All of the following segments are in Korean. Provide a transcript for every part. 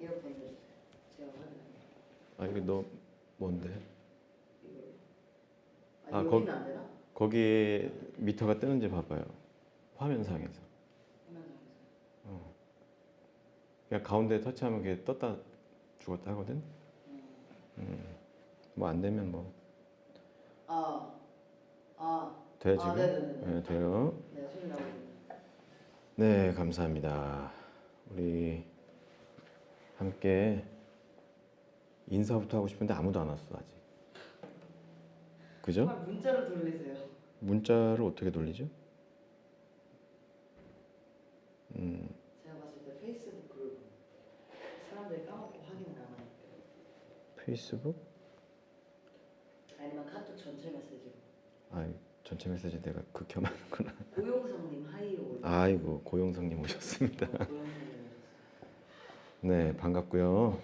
이어폰을 제가 확인할게요. 아 이거 너 뭔데? 이걸로. 아, 여기는 안 되나? 거기에 미터가 뜨는지 봐봐요. 화면상에서. 화면상에서. 그냥 가운데 터치하면 그게 떴다 죽었다 하거든. 뭐 안 되면 뭐 돼 지금? 네네네. 네, 돼요. 네, 소리 나고 있습니다. 네, 감사합니다. 우리 함께 인사부터 하고 싶은데 아무도 안 왔어 아직. 그죠? 정말 문자를 돌리세요. 문자를 어떻게 돌리죠? 제가 봤을 때 페이스북 그룹 사람들이 까먹고 확인을 안 하니까. 페이스북? 아니면 카톡 전체 메시지로. 아, 전체 메시지 내가 극혐하는구나. 고용성님 하이오. 아이고, 고용성님 오셨습니다. 고용성님 오셨어요. 네, 반갑고요.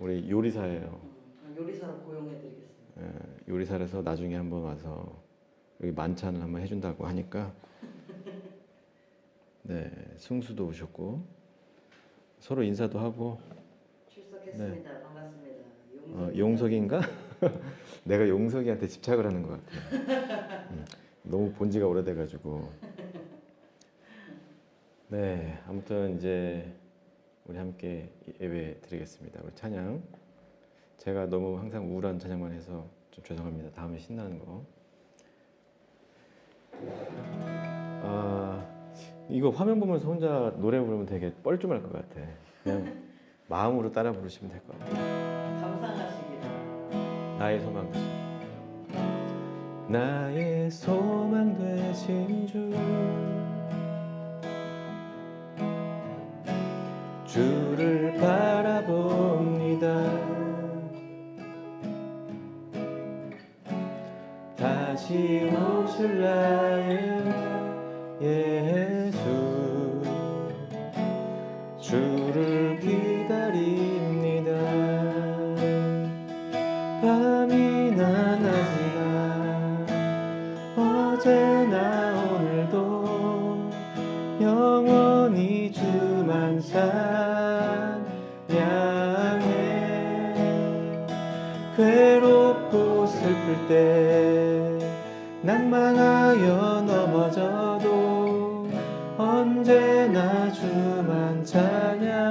우리 요리사예요. 요리사로 고용해드리겠습니다. 요리사라서 나중에 한번 와서 여기 만찬을 한번 해준다고 하니까 네, 승수도 오셨고 서로 인사도 하고. 출석했습니다. 네. 반갑습니다. 용석인가? 내가 용석이한테 집착을 하는 것 같아요. 너무 본 지가 오래돼가지고. 네, 아무튼 이제 우리 함께 예배 드리겠습니다. 우리 찬양. 제가 너무 항상 우울한 찬양만 해서 좀 죄송합니다. 다음에 신나는 거. 이거 화면 보면서 혼자 노래 부르면 되게 뻘쭘할 것 같아. 그냥 마음으로 따라 부르시면 될 것 같아요. 감상하시기를. 나의 소망 되신 나의 소망 되신 주 주를 바라봅니다. 다시 오실 나의 예수 주를 기다립니다. 밤이나 낮이나 어제나 오늘도 영원히 주만 찬양해. 괴롭고 슬플 때 낭만하여 넘어져도 언제나 주만 찬양하겠네.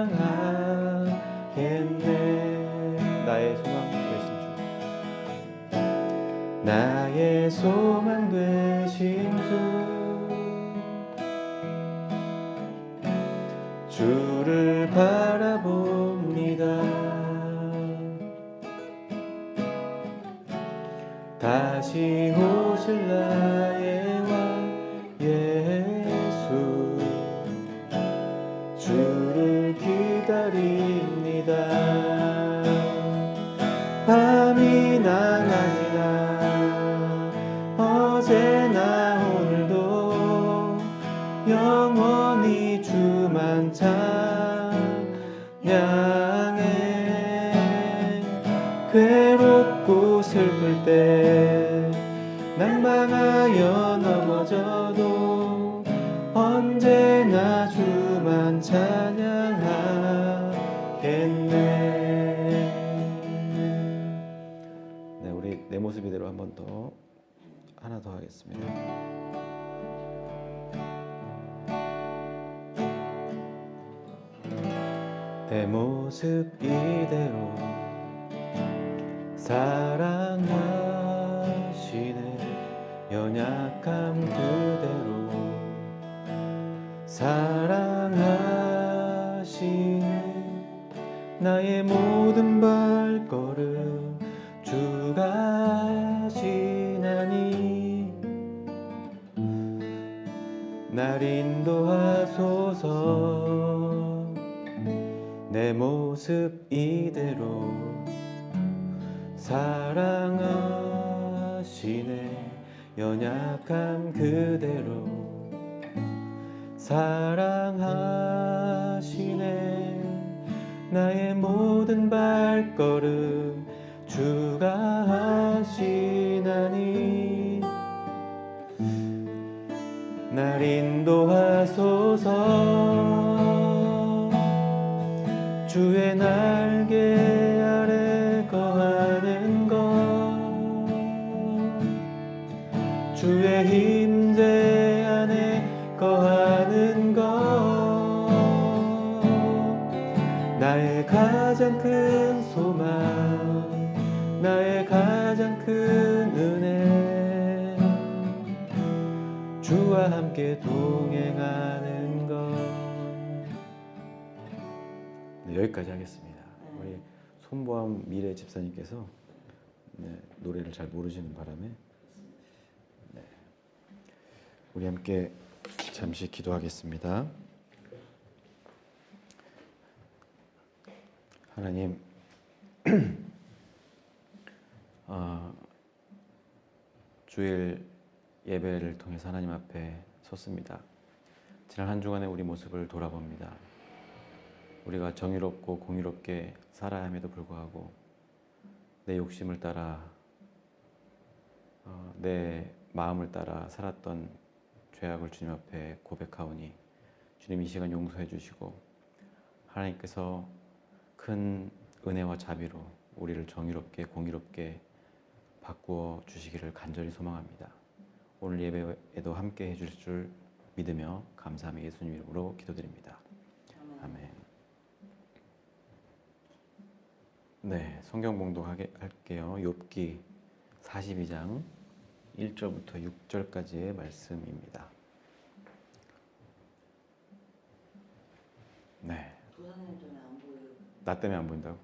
나의 소망 되신 주 나의 소망 되신 주 주를 바라봅니다. 다시 오실 나의 왕 예수 주를 기다립니다. 밤이나 낮이나 어제나 오늘도 영원히 주만 찬양해. 괴롭고 슬플 때 낭망하여 넘어져도 언제나 주만 찬양하겠네. 네, 우리 내 모습 이대로 한 번 더 하나 더 하겠습니다. 내 모습 이대로 사랑하시네. 연약함 그대로 사랑하시네. 나의 모든 발걸음 주가 하시나니 날 인도하소서. 내 모습 이대로 사랑하시네. 연약함 그대로 사랑하시네. 나의 모든 발걸음 주가 하시나니 날 인도하소서. 주의 날개 아래 거하는 것, 주의 임재 안에 거하는 것, 나의 가장 큰 소망, 나의 가장 큰 은혜, 주와 함께 동행하는 것. 네, 여기까지 하겠습니다. 우리 손보암 미래 집사님께서 노래를 잘 모르시는 바람에 우리 함께 잠시 기도하겠습니다. 하나님, 주일 예배를 통해서 하나님 앞에 섰습니다. 지난 한 주간의 우리 모습을 돌아봅니다. 우리가 정의롭고 공의롭게 살아야 함에도 불구하고 내 욕심을 따라 내 마음을 따라 살았던 죄악을 주님 앞에 고백하오니 주님 이 시간 용서해 주시고 하나님께서 큰 은혜와 자비로 우리를 정의롭게 공의롭게 바꾸어 주시기를 간절히 소망합니다. 오늘 예배에도 함께 해주실 줄 믿으며 감사하며 예수님 이름으로 기도드립니다. 아멘. 네, 성경 봉독할게요. 욥기 42장 1절부터 6절까지의 말씀입니다. 네. 도사님 때문에 안 보여요. 나 때문에 안 보인다고?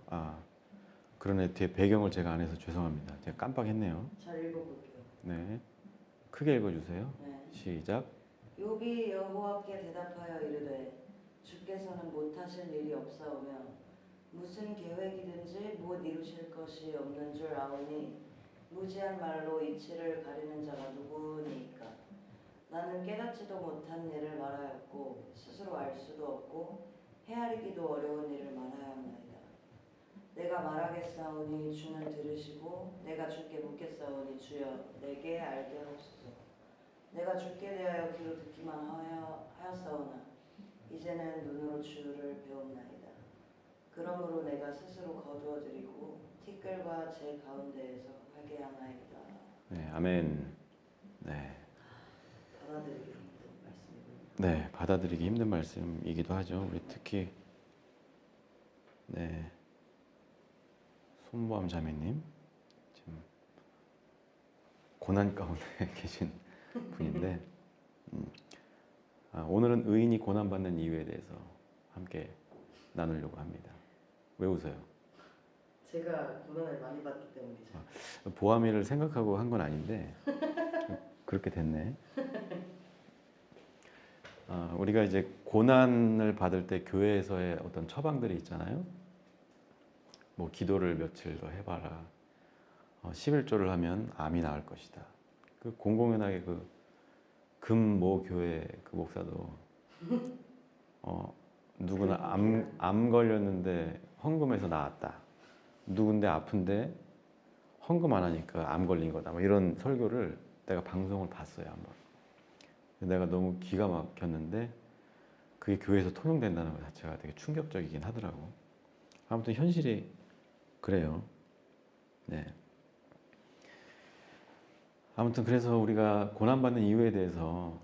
그러네. 뒤에 배경을 제가 안 해서 죄송합니다. 제가 깜빡했네요. 잘 읽어볼게요. 네, 크게 읽어주세요. 네. 시작. 욥이 여호와께 대답하여 이르되 주께서는 못하실 일이 없사오며 무슨 계획이든지 못 이루실 것이 없는 줄 아오니 무지한 말로 이치를 가리는 자가 누구니까. 나는 깨닫지도 못한 일을 말하였고 스스로 알 수도 없고 헤아리기도 어려운 일을 말하였나이다. 내가 말하겠사오니 주는 들으시고 내가 주께 묻겠사오니 주여 내게 알게 하옵소서. 내가 주께 대하여 귀로 듣기만 하였사오나 이제는 눈으로 주를 배웠나이다. 그러므로 내가 스스로 거두어드리고 티끌과 제 가운데에서 하게 하나이다. 네, 아멘. 네. 받아들이기 힘든 말씀이군요. 네, 받아들이기 힘든 말씀이기도 하죠. 우리 특히 손보암 자매님 지금 고난 가운데 계신 분인데 오늘은 의인이 고난받는 이유에 대해서 함께 나누려고 합니다. 왜 웃어요? 제가 고난을 많이 받기 때문이죠. 보암이를 생각하고 한 건 아닌데 그렇게 됐네. 우리가 이제 고난을 받을 때 교회에서의 어떤 처방들이 있잖아요. 뭐 기도를 며칠 더 해봐라. 11조를 하면 암이 나을 것이다. 그 공공연하게 그 금모 교회 그 목사도 누구나 암 걸렸는데 헌금해서 나았다. 누군데 아픈데 헌금 안 하니까 암 걸린 거다. 뭐 이런 설교를 내가 방송을 봤어요 한번. 내가 너무 기가 막혔는데 그게 교회에서 통용된다는 것 자체가 되게 충격적이긴 하더라고. 아무튼 현실이 그래요. 네. 아무튼 그래서 우리가 고난받는 이유에 대해서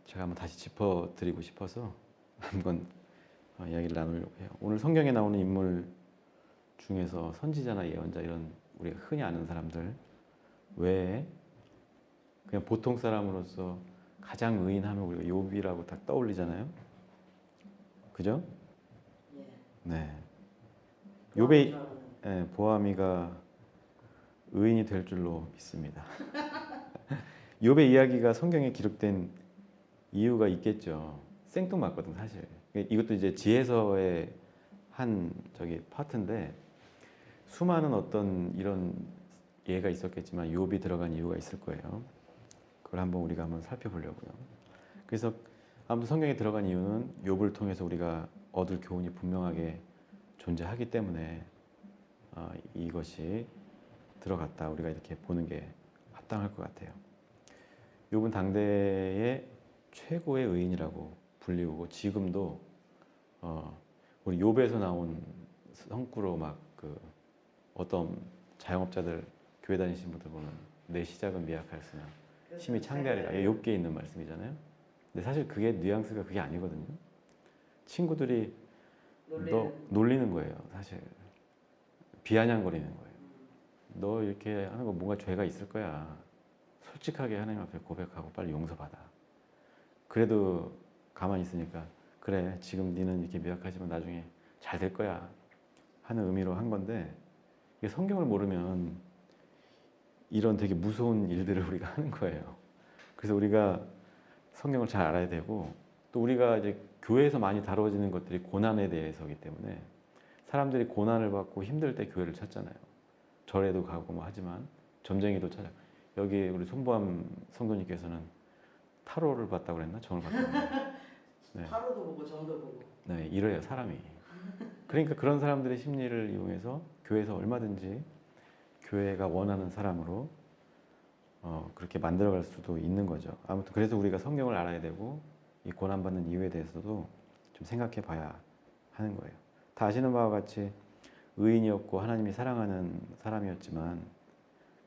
제가 한번 다시 짚어드리고 싶어서 한번 이야기를 나누려고 해요. 오늘 성경에 나오는 인물 중에서 선지자나 예언자 이런 우리가 흔히 아는 사람들 외에 그냥 보통 사람으로서 가장 의인하면 우리가 욥이라고 딱 떠올리잖아요. 그죠? 예. 네. 욥의 보아미가 의인이 될 줄로 믿습니다. 욥의 이야기가 성경에 기록된 이유가 있겠죠. 생뚱맞거든 사실. 이것도 이제 지혜서의 한 파트인데 수많은 어떤 이런 예가 있었겠지만 욥이 들어간 이유가 있을 거예요. 그걸 한번 살펴보려고요. 그래서 아무튼 성경에 들어간 이유는 욥을 통해서 우리가 얻을 교훈이 분명하게 존재하기 때문에 이것이 들어갔다. 우리가 이렇게 보는 게 합당할 것 같아요. 욥은 당대의 최고의 의인이라고 불리우고 지금도 우리 욥에서 나온 성구로 막 그 어떤 자영업자들 교회 다니신 분들 보면 내 시작은 미약하였으나 심히 창대하리라. 욥기에 있는 말씀이잖아요. 근데 사실 그게 뉘앙스가 그게 아니거든요. 친구들이 너 놀리는 거예요. 사실 비아냥거리는 거예요. 너 이렇게 하는 거 뭔가 죄가 있을 거야. 솔직하게 하나님 앞에 고백하고 빨리 용서받아. 그래도 가만히 있으니까 그래 지금 니는 이렇게 미약하지만 나중에 잘 될 거야 하는 의미로 한 건데, 이게 성경을 모르면 이런 되게 무서운 일들을 우리가 하는 거예요. 그래서 우리가 성경을 잘 알아야 되고, 또 우리가 이제 교회에서 많이 다뤄지는 것들이 고난에 대해서이기 때문에 사람들이 고난을 받고 힘들 때 교회를 찾잖아요. 절에도 가고 뭐 하지만 점쟁이도 찾아. 여기 우리 손보암 성도님께서는 타로를 봤다고 그랬나? 정을 봤다고 그랬나? 네. 타로도 보고 점도 보고. 네, 이래요 사람이. 그러니까 그런 사람들의 심리를 이용해서 교회에서 얼마든지 교회가 원하는 사람으로 그렇게 만들어갈 수도 있는 거죠. 아무튼 그래서 우리가 성경을 알아야 되고 이 고난받는 이유에 대해서도 좀 생각해 봐야 하는 거예요. 다 아시는 바와 같이 의인이었고 하나님이 사랑하는 사람이었지만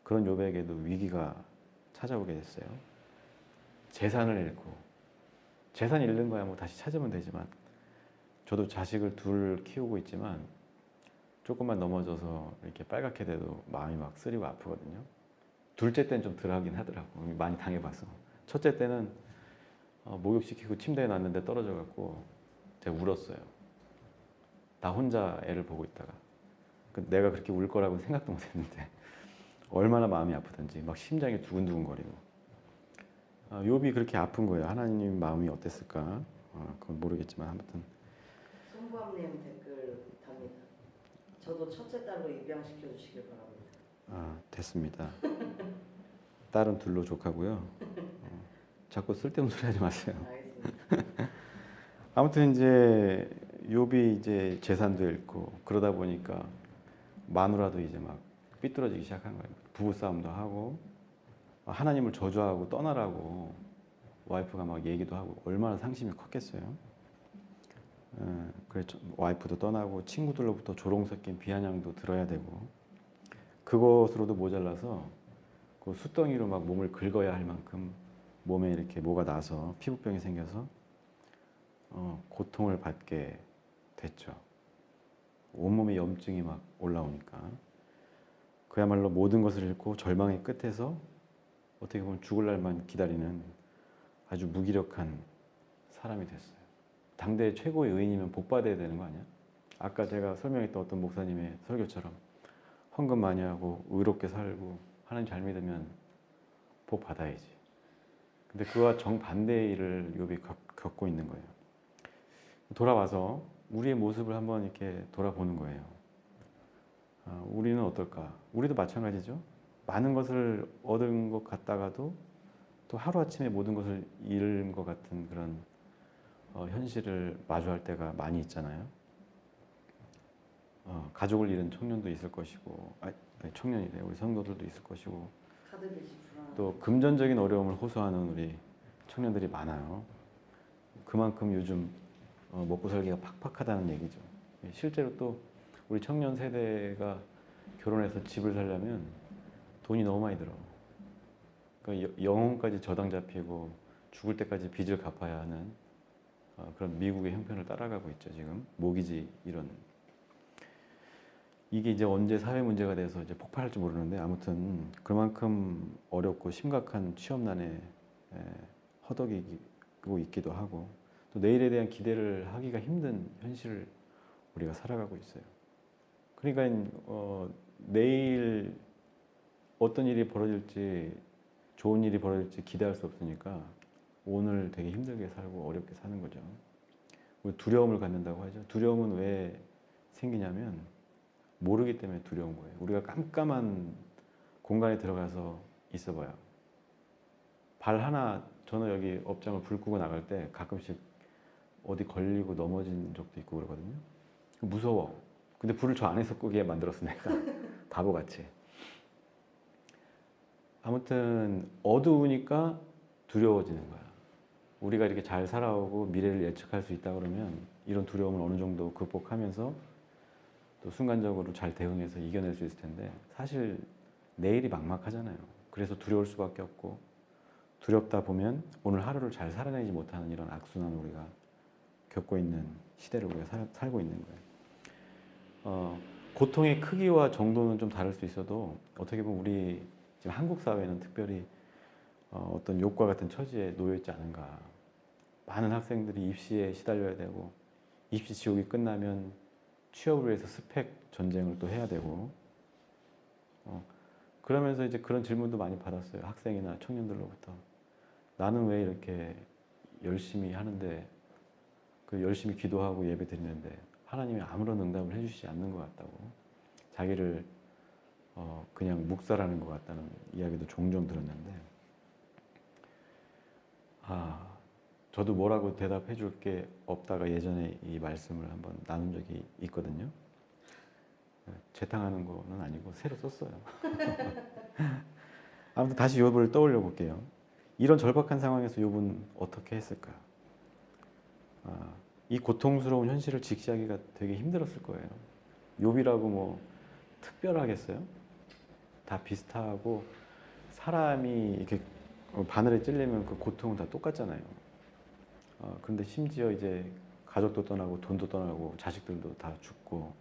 그런 욥에게도 위기가 찾아오게 됐어요. 재산을 잃고, 재산 잃는 거야 뭐 다시 찾으면 되지만, 저도 자식을 둘 키우고 있지만 조금만 넘어져서 이렇게 빨갛게 돼도 마음이 막 쓰리고 아프거든요. 둘째 때는 좀 덜하긴 하더라고. 많이 당해봐서. 첫째 때는 목욕시키고 침대에 놨는데 떨어져갖고 제가 울었어요. 나 혼자 애를 보고 있다가. 내가 그렇게 울 거라고 생각도 못했는데 얼마나 마음이 아프던지 막 심장이 두근두근거리고. 욥이 그렇게 아픈 거예요. 하나님 마음이 어땠을까? 그건 모르겠지만 아무튼. 손보암님 댓글 답니다. 저도 첫째 딸로 입양시켜 주시길 바랍니다. 됐습니다. 딸은 둘로 족하고요. 자꾸 쓸데없는 소리 하지 마세요. 알겠습니다. 아무튼 이제 욥이 이제 재산도 잃고 그러다 보니까 마누라도 이제 막 삐뚤어지기 시작한 거예요. 부부싸움도 하고 하나님을 저주하고 떠나라고 와이프가 막 얘기도 하고, 얼마나 상심이 컸겠어요. 그래서 와이프도 떠나고 친구들로부터 조롱 섞인 비아냥도 들어야 되고, 그것으로도 모자라서 그 숫덩이로 막 몸을 긁어야 할 만큼 몸에 이렇게 뭐가 나서 피부병이 생겨서 고통을 받게 됐죠. 온몸에 염증이 막 올라오니까 그야말로 모든 것을 잃고 절망의 끝에서 어떻게 보면 죽을 날만 기다리는 아주 무기력한 사람이 됐어요. 당대 최고의 의인이면 복 받아야 되는 거 아니야? 아까 제가 설명했던 어떤 목사님의 설교처럼 헌금 많이 하고 의롭게 살고 하나님 잘 믿으면 복 받아야지. 근데 그와 정반대의 일을 욥이 겪고 있는 거예요. 돌아와서 우리의 모습을 한번 이렇게 돌아보는 거예요. 우리는 어떨까? 우리도 마찬가지죠. 많은 것을 얻은 것 같다가도 또 하루아침에 모든 것을 잃은 것 같은 그런 현실을 마주할 때가 많이 있잖아요. 가족을 잃은 청년도 있을 것이고, 청년이래 우리 성도들도 있을 것이고, 또 금전적인 어려움을 호소하는 우리 청년들이 많아요. 그만큼 요즘 먹고 살기가 팍팍하다는 얘기죠. 실제로 또 우리 청년 세대가 결혼해서 집을 살려면 돈이 너무 많이 들어. 그러니까 영혼까지 저당 잡히고 죽을 때까지 빚을 갚아야 하는 그런 미국의 형편을 따라가고 있죠. 지금 모기지 이런. 이게 이제 언제 사회 문제가 돼서 이제 폭발할지 모르는데, 아무튼 그만큼 어렵고 심각한 취업난에 허덕이고 있기도 하고, 또 내일에 대한 기대를 하기가 힘든 현실을 우리가 살아가고 있어요. 그러니까 내일 어떤 일이 벌어질지, 좋은 일이 벌어질지 기대할 수 없으니까 오늘 되게 힘들게 살고 어렵게 사는 거죠. 우리 두려움을 갖는다고 하죠. 두려움은 왜 생기냐면 모르기 때문에 두려운 거예요. 우리가 깜깜한 공간에 들어가서 있어봐요. 발 하나, 저는 여기 업장을 불 끄고 나갈 때 가끔씩 어디 걸리고 넘어진 적도 있고 그러거든요. 무서워. 근데 불을 저 안에서 끄게 만들었어 내가. 바보같이. 아무튼 어두우니까 두려워지는 거야. 우리가 이렇게 잘 살아오고 미래를 예측할 수 있다 그러면 이런 두려움을 어느 정도 극복하면서 또 순간적으로 잘 대응해서 이겨낼 수 있을 텐데 사실 내일이 막막하잖아요. 그래서 두려울 수밖에 없고 두렵다 보면 오늘 하루를 잘 살아내지 못하는 이런 악순환을 우리가 겪고 있는 시대를 우리가 살고 있는 거예요. 고통의 크기와 정도는 좀 다를 수 있어도 어떻게 보면 우리 지금 한국 사회는 특별히 어떤 욕과 같은 처지에 놓여 있지 않은가. 많은 학생들이 입시에 시달려야 되고 입시 지옥이 끝나면 취업을 위해서 스펙 전쟁을 또 해야 되고 그러면서 이제 그런 질문도 많이 받았어요. 학생이나 청년들로부터. 나는 왜 이렇게 열심히 하는데 그 열심히 기도하고 예배 드리는데 하나님이 아무런 응답을 해주시지 않는 것 같다고. 자기를 그냥 묵살하는 것 같다는 이야기도 종종 들었는데 저도 뭐라고 대답해 줄 게 없다가 예전에 이 말씀을 한번 나눈 적이 있거든요. 재탕하는 거는 아니고 새로 썼어요. 아무튼 다시 욥을 떠올려 볼게요. 이런 절박한 상황에서 욥은 어떻게 했을까? 이 고통스러운 현실을 직시하기가 되게 힘들었을 거예요. 욥이라고 뭐 특별하겠어요? 다 비슷하고 사람이 이렇게 바늘에 찔리면 그 고통은 다 똑같잖아요. 그런데 심지어 이제 가족도 떠나고 돈도 떠나고 자식들도 다 죽고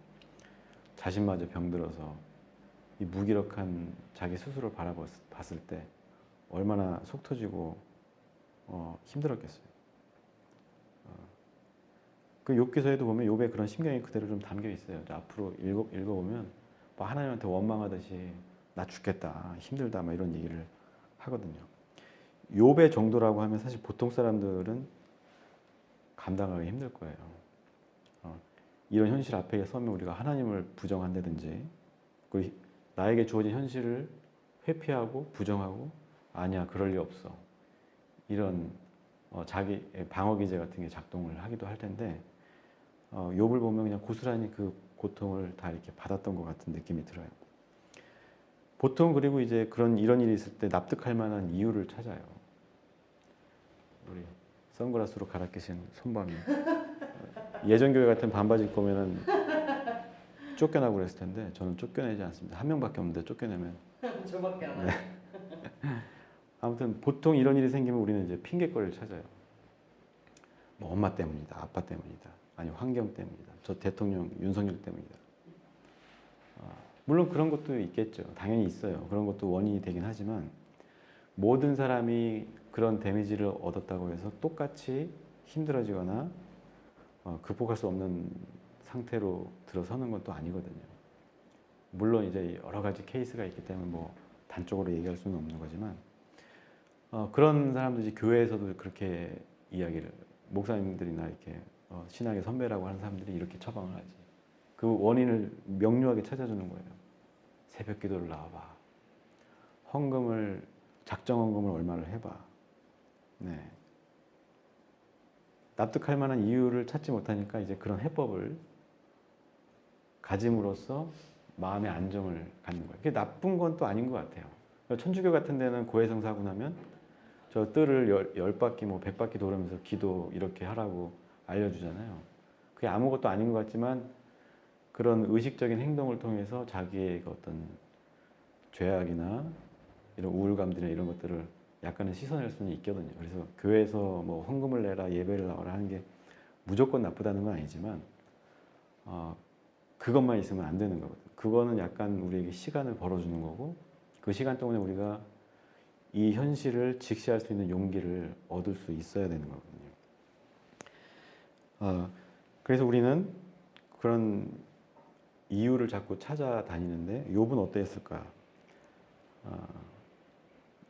자신마저 병들어서 이 무기력한 자기 스스로를 바라봤을 때 얼마나 속 터지고 힘들었겠어요. 그 욥기서에도 보면 욥의 그런 심경이 그대로 좀 담겨 있어요. 앞으로 읽어보면 뭐 하나님한테 원망하듯이 나 죽겠다, 힘들다, 막 이런 얘기를 하거든요. 욥의 정도라고 하면 사실 보통 사람들은 감당하기 힘들 거예요. 이런 현실 앞에 서면 우리가 하나님을 부정한다든지 나에게 주어진 현실을 회피하고 부정하고 아니야 그럴 리 없어 이런 자기 방어 기제 같은 게 작동을 하기도 할 텐데 욥을 보면 그냥 고스란히 그 고통을 다 이렇게 받았던 것 같은 느낌이 들어요. 보통 그리고 이제 이런 일이 있을 때 납득할 만한 이유를 찾아요. 우리 선글라스로 갈아 끼신 손밤이 예전 교회 같은 반바지 입고 오면은 쫓겨나고 그랬을 텐데 저는 쫓겨내지 않습니다. 한 명밖에 없는데 쫓겨내면 저밖에 안 네. 와요. 아무튼 보통 이런 일이 생기면 우리는 이제 핑계거리를 찾아요. 뭐 엄마 때문이다, 아빠 때문이다, 아니 환경 때문이다, 저 대통령 윤석열 때문이다. 물론 그런 것도 있겠죠. 당연히 있어요. 그런 것도 원인이 되긴 하지만 모든 사람이 그런 데미지를 얻었다고 해서 똑같이 힘들어지거나 극복할 수 없는 상태로 들어서는 건 또 아니거든요. 물론 이제 여러 가지 케이스가 있기 때문에 뭐 단적으로 얘기할 수는 없는 거지만 그런 사람들이 교회에서도 그렇게 이야기를 목사님들이나 이렇게 신학의 선배라고 하는 사람들이 이렇게 처방을 하지. 그 원인을 명료하게 찾아주는 거예요. 새벽 기도를 나와봐. 작정 헌금을 얼마를 해봐. 네. 납득할 만한 이유를 찾지 못하니까 이제 그런 해법을 가짐으로써 마음의 안정을 갖는 거예요. 그게 나쁜 건 또 아닌 것 같아요. 천주교 같은 데는 고해성사 하고 나면 저 뜰을 10바퀴 뭐 100바퀴 돌으면서 기도 이렇게 하라고 알려주잖아요. 그게 아무것도 아닌 것 같지만 그런 의식적인 행동을 통해서 자기의 어떤 죄악이나 이런 우울감들이나 이런 것들을 약간은 씻어낼 수는 있거든요. 그래서 교회에서 뭐 헌금을 내라 예배를 나와라 하는 게 무조건 나쁘다는 건 아니지만 그것만 있으면 안 되는 거거든요. 그거는 약간 우리에게 시간을 벌어주는 거고 그 시간 동안에 우리가 이 현실을 직시할 수 있는 용기를 얻을 수 있어야 되는 거거든요. 그래서 우리는 그런 이유를 자꾸 찾아다니는데 욥은 어땠을까?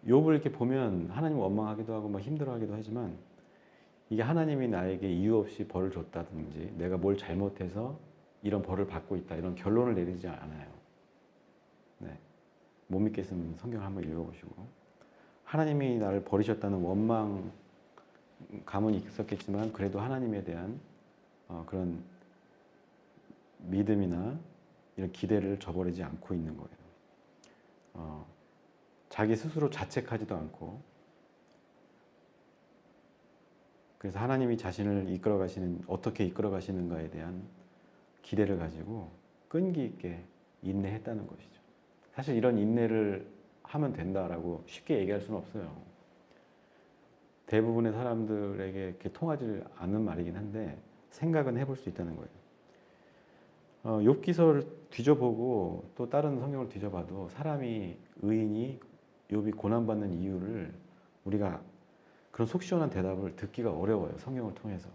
욥을 이렇게 보면 하나님 원망하기도 하고 막 힘들어하기도 하지만 이게 하나님이 나에게 이유 없이 벌을 줬다든지 내가 뭘 잘못해서 이런 벌을 받고 있다 이런 결론을 내리지 않아요. 네. 못 믿겠으면 성경 한번 읽어보시고 하나님이 나를 버리셨다는 원망 감은 있었겠지만 그래도 하나님에 대한 그런 믿음이나 이런 기대를 저버리지 않고 있는 거예요. 자기 스스로 자책하지도 않고 그래서 하나님이 자신을 이끌어 가시는 어떻게 이끌어 가시는가에 대한 기대를 가지고 끈기 있게 인내했다는 것이죠. 사실 이런 인내를 하면 된다라고 쉽게 얘기할 수는 없어요. 대부분의 사람들에게 이렇게 통하지 않는 말이긴 한데 생각은 해볼 수 있다는 거예요. 욥기서를 뒤져보고 또 다른 성경을 뒤져봐도 사람이 의인이 욥이 고난받는 이유를 우리가 그런 속 시원한 대답을 듣기가 어려워요. 성경을 통해서.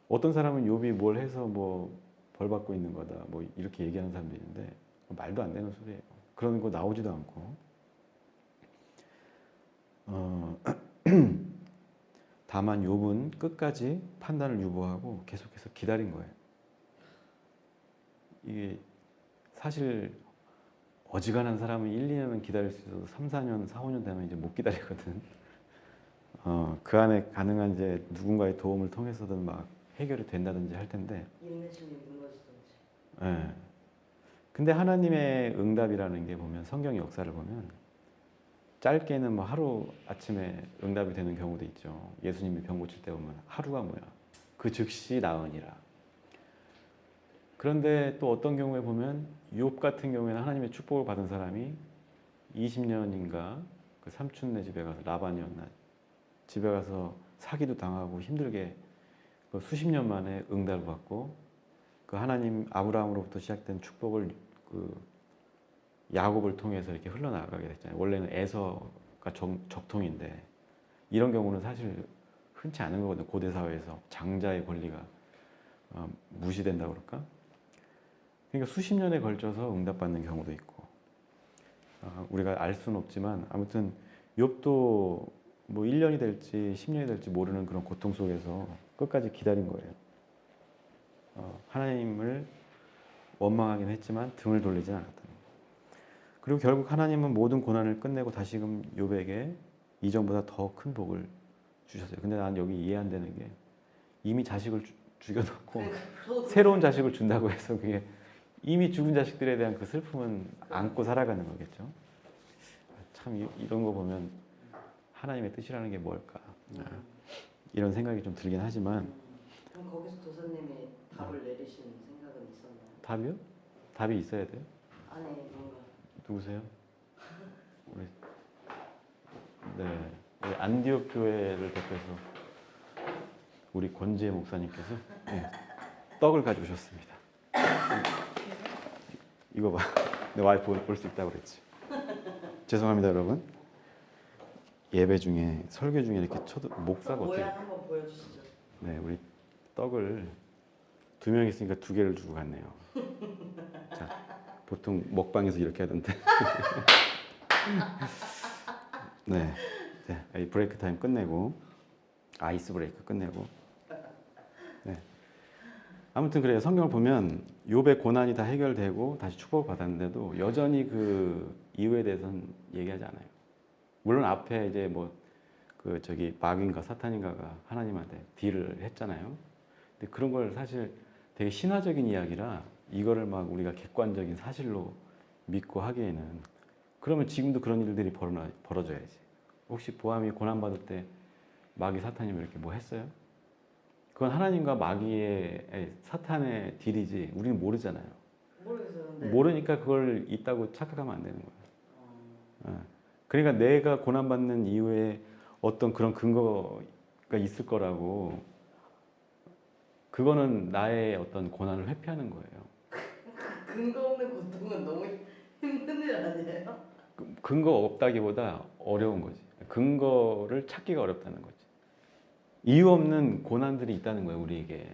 어떤 사람은 욥이 뭘 해서 뭐 벌 받고 있는 거다 뭐 이렇게 얘기하는 사람도 있는데 말도 안 되는 소리예요. 그런 거 나오지도 않고. 다만 욥은 끝까지 판단을 유보하고 계속해서 기다린 거예요. 이게 사실 어지간한 사람은 1, 2년은 기다릴 수 있어도 3, 4년, 4, 5년 되면 이제 못 기다리거든. 그 안에 가능한 이제 누군가의 도움을 통해서든 막 해결이 된다든지 할 텐데. 인내심이 무너지든지. 예. 근데 하나님의 응답이라는 게 보면 성경 역사를 보면 짧게는 뭐 하루 아침에 응답이 되는 경우도 있죠. 예수님이 병 고칠 때 보면 하루가 뭐야? 그 즉시 나으니라. 그런데 또 어떤 경우에 보면 욥 같은 경우에는 하나님의 축복을 받은 사람이 20년인가 그 삼촌네 집에 가서 라반이었나 집에 가서 사기도 당하고 힘들게 그 수십 년 만에 응답을 받고 그 하나님 아브라함으로부터 시작된 축복을 그 야곱을 통해서 이렇게 흘러나가게 됐잖아요. 원래는 에서가 적통인데 이런 경우는 사실 흔치 않은 거거든요. 고대 사회에서 장자의 권리가 무시된다고 그럴까? 그러니까 수십 년에 걸쳐서 응답받는 경우도 있고 우리가 알 수는 없지만 아무튼 욥도 뭐 1년이 될지 10년이 될지 모르는 그런 고통 속에서 끝까지 기다린 거예요. 하나님을 원망하긴 했지만 등을 돌리진 않았다는 거예요. 그리고 결국 하나님은 모든 고난을 끝내고 다시금 욥에게 이전보다 더 큰 복을 주셨어요. 근데 난 여기 이해 안 되는 게 이미 자식을 죽여놓고 새로운 자식을 준다고 해서 그게 이미 죽은 자식들에 대한 그 슬픔은 안고 살아가는 거겠죠. 참 이런 거 보면 하나님의 뜻이라는 게 뭘까 이런 생각이 좀 들긴 하지만 그럼 거기서 도사님이 답을 내리신 생각은 있었나요? 답이요? 답이 있어야 돼요? 아니 뭔가 누구세요? 우리 네 우리 안디옥 교회를 대표해서 우리 권지혜 목사님께서 네, 떡을 가져오셨습니다. 이거 봐. 내 와이프 볼 수 있다고 그랬지. 죄송합니다, 여러분. 예배 중에 설교 중에 이렇게 목사가 어떻게? 모양 한번 보여주시죠. 네, 우리 떡을 2명 있으니까 2개를 주고 갔네요. 자, 보통 먹방에서 이렇게 하던데. 네, 네, 이 브레이크 타임 끝내고 아이스 브레이크 끝내고. 네. 아무튼 그래요. 성경을 보면 욥의 고난이 다 해결되고 다시 축복을 받았는데도 여전히 그 이유에 대해서는 얘기하지 않아요. 물론 앞에 이제 뭐 그 저기 마귀인가 사탄인가가 하나님한테 딜을 했잖아요. 근데 그런 걸 사실 되게 신화적인 이야기라 이거를 막 우리가 객관적인 사실로 믿고 하기에는 그러면 지금도 그런 일들이 벌어져야지. 혹시 보암이 고난 받을 때 마귀 사탄이 이렇게 뭐 했어요? 그건 하나님과 마귀의 사탄의 딜이지 우리는 모르잖아요. 모르겠어요. 근데 모르니까 그걸 있다고 착각하면 안 되는 거예요. 그러니까 내가 고난받는 이유에 어떤 그런 근거가 있을 거라고 그거는 나의 어떤 고난을 회피하는 거예요. 근거 없는 고통은 너무 힘든 일 아니에요? 근거 없다기보다 어려운 거지. 근거를 찾기가 어렵다는 거지. 이유 없는 고난들이 있다는 거예요, 우리에게.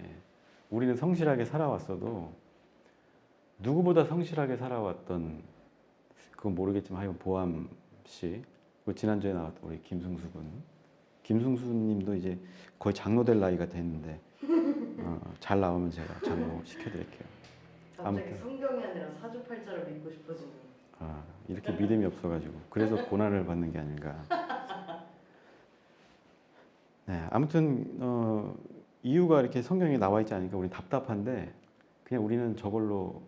우리는 성실하게 살아왔어도 누구보다 성실하게 살아왔던 그건 모르겠지만 하여간 보암 씨, 그 지난주에 나왔던 우리 김승수 군, 김승수 님도 이제 거의 장로 될 나이가 됐는데 잘 나오면 제가 장로 시켜드릴게요. 갑자기 아무튼. 성경이 아니라 사주팔자를 믿고 싶어지는. 이렇게 믿음이 없어가지고 그래서 고난을 받는 게 아닌가. 네, 아무튼 이유가 이렇게 성경에 나와 있지 않으니까 우리 답답한데 그냥 우리는 저걸로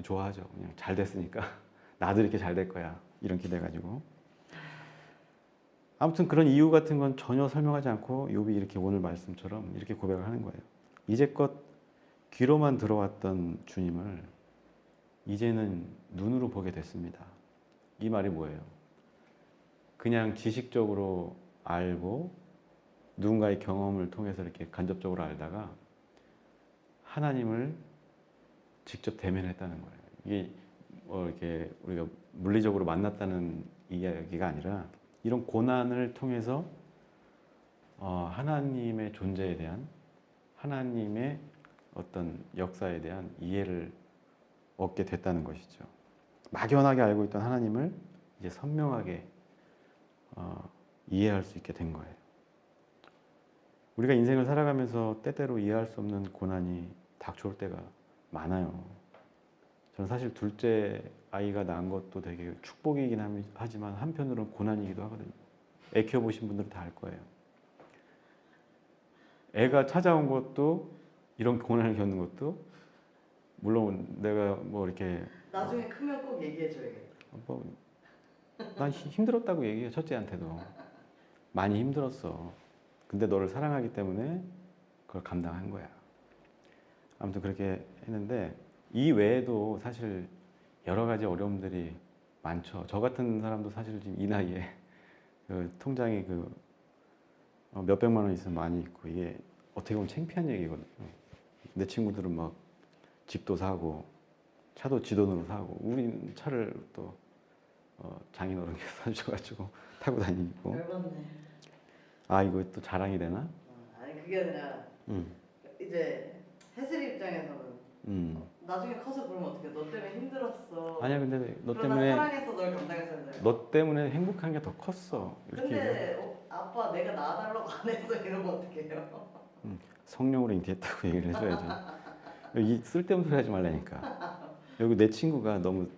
좋아하죠. 그냥 잘 됐으니까 나도 이렇게 잘 될 거야 이런 기대 가지고. 아무튼 그런 이유 같은 건 전혀 설명하지 않고 욥이 이렇게 오늘 말씀처럼 이렇게 고백을 하는 거예요. 이제껏 귀로만 들어왔던 주님을 이제는 눈으로 보게 됐습니다. 이 말이 뭐예요? 그냥 지식적으로 알고 누군가의 경험을 통해서 이렇게 간접적으로 알다가 하나님을 직접 대면했다는 거예요. 이게 뭐 이렇게 우리가 물리적으로 만났다는 이야기가 아니라 이런 고난을 통해서 하나님의 존재에 대한 하나님의 어떤 역사에 대한 이해를 얻게 됐다는 것이죠. 막연하게 알고 있던 하나님을 이제 선명하게 이해할 수 있게 된 거예요. 우리가 인생을 살아가면서 때때로 이해할 수 없는 고난이 닥쳐올 때가 많아요. 저는 사실 둘째 아이가 낳은 것도 되게 축복이긴 하지만 한편으로는 고난이기도 하거든요. 애 키워보신 분들은 다 알 거예요. 애가 찾아온 것도 이런 고난을 겪는 것도 물론 내가 뭐 이렇게 나중에 크면 꼭 얘기해줘야겠다. 난 힘들었다고 얘기해. 첫째한테도 많이 힘들었어. 근데 너를 사랑하기 때문에 그걸 감당한 거야. 아무튼 그렇게 했는데 이 외에도 사실 여러 가지 어려움들이 많죠. 저 같은 사람도 사실 지금 이 나이에 그 통장에 그 몇백만 원 있으면 많이 있고 이게 어떻게 보면 창피한 얘기거든요. 내 친구들은 막 집도 사고 차도 지 돈으로 사고 우린 차를 또 장인어른께서 사주셔가지고 타고 다니고. 열받네. 아 이거 또 자랑이 되나? 아니 그게 아니라 이제 혜슬이 입장에서는 나중에 커서 그러면 어떡해. 너 때문에 힘들었어. 아니야 근데 너 그러나 때문에 사랑해서 널 감당했어야 너 때문에 행복한 게 더 컸어. 이렇게 근데 아빠 내가 낳아달라고 안 했어 이러면 어떡해요? 성령으로 잉태했다고 얘기를 해줘야죠. 이 쓸데없는 소리 하지 말라니까. 여기 내 친구가 너무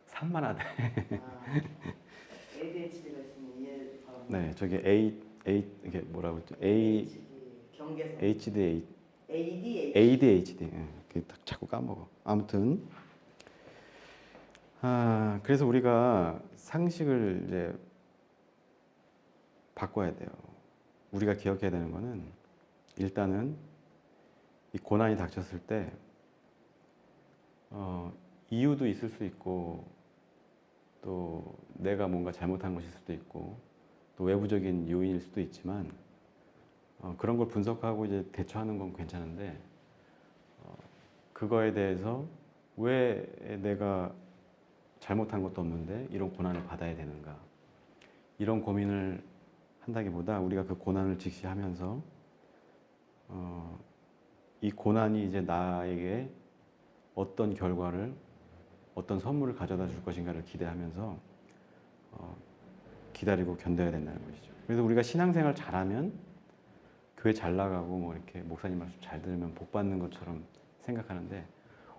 산만하대. ADHD가 있으면 이해 바랍니다. 네, 저기 이게 뭐라고 했죠? 경계선. ADHD. 예, 딱 자꾸 까먹어. 아무튼 그래서 우리가 상식을 이제 바꿔야 돼요. 우리가 기억해야 되는 거는 일단은 이 고난이 닥쳤을 때 이유도 있을 수 있고 또 내가 뭔가 잘못한 것일 수도 있고 또 외부적인 요인일 수도 있지만 그런 걸 분석하고 이제 대처하는 건 괜찮은데 그거에 대해서 왜 내가 잘못한 것도 없는데 이런 고난을 받아야 되는가 이런 고민을 한다기보다 우리가 그 고난을 직시하면서 이 고난이 이제 나에게 어떤 결과를 어떤 선물을 가져다 줄 것인가를 기대하면서 기다리고 견뎌야 된다는 것이죠. 그래서 우리가 신앙생활 잘하면 교회 잘 나가고 뭐 이렇게 목사님 말씀 잘 들으면 복 받는 것처럼 생각하는데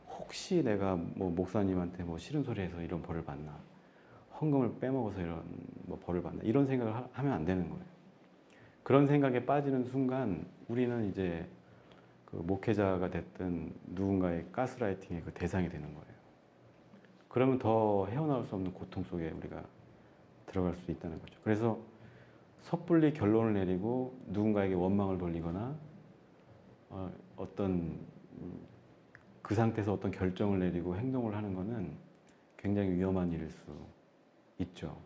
혹시 내가 뭐 목사님한테 뭐 싫은 소리 해서 이런 벌을 받나 헌금을 빼먹어서 이런 뭐 벌을 받나 이런 생각을 하면 안 되는 거예요. 그런 생각에 빠지는 순간 우리는 이제 그 목회자가 됐든 누군가의 가스라이팅의 그 대상이 되는 거예요. 그러면 더 헤어나올 수 없는 고통 속에 우리가 들어갈 수 있다는 거죠. 그래서 섣불리 결론을 내리고 누군가에게 원망을 돌리거나 어떤 그 상태에서 어떤 결정을 내리고 행동을 하는 것은 굉장히 위험한 일일 수 있죠.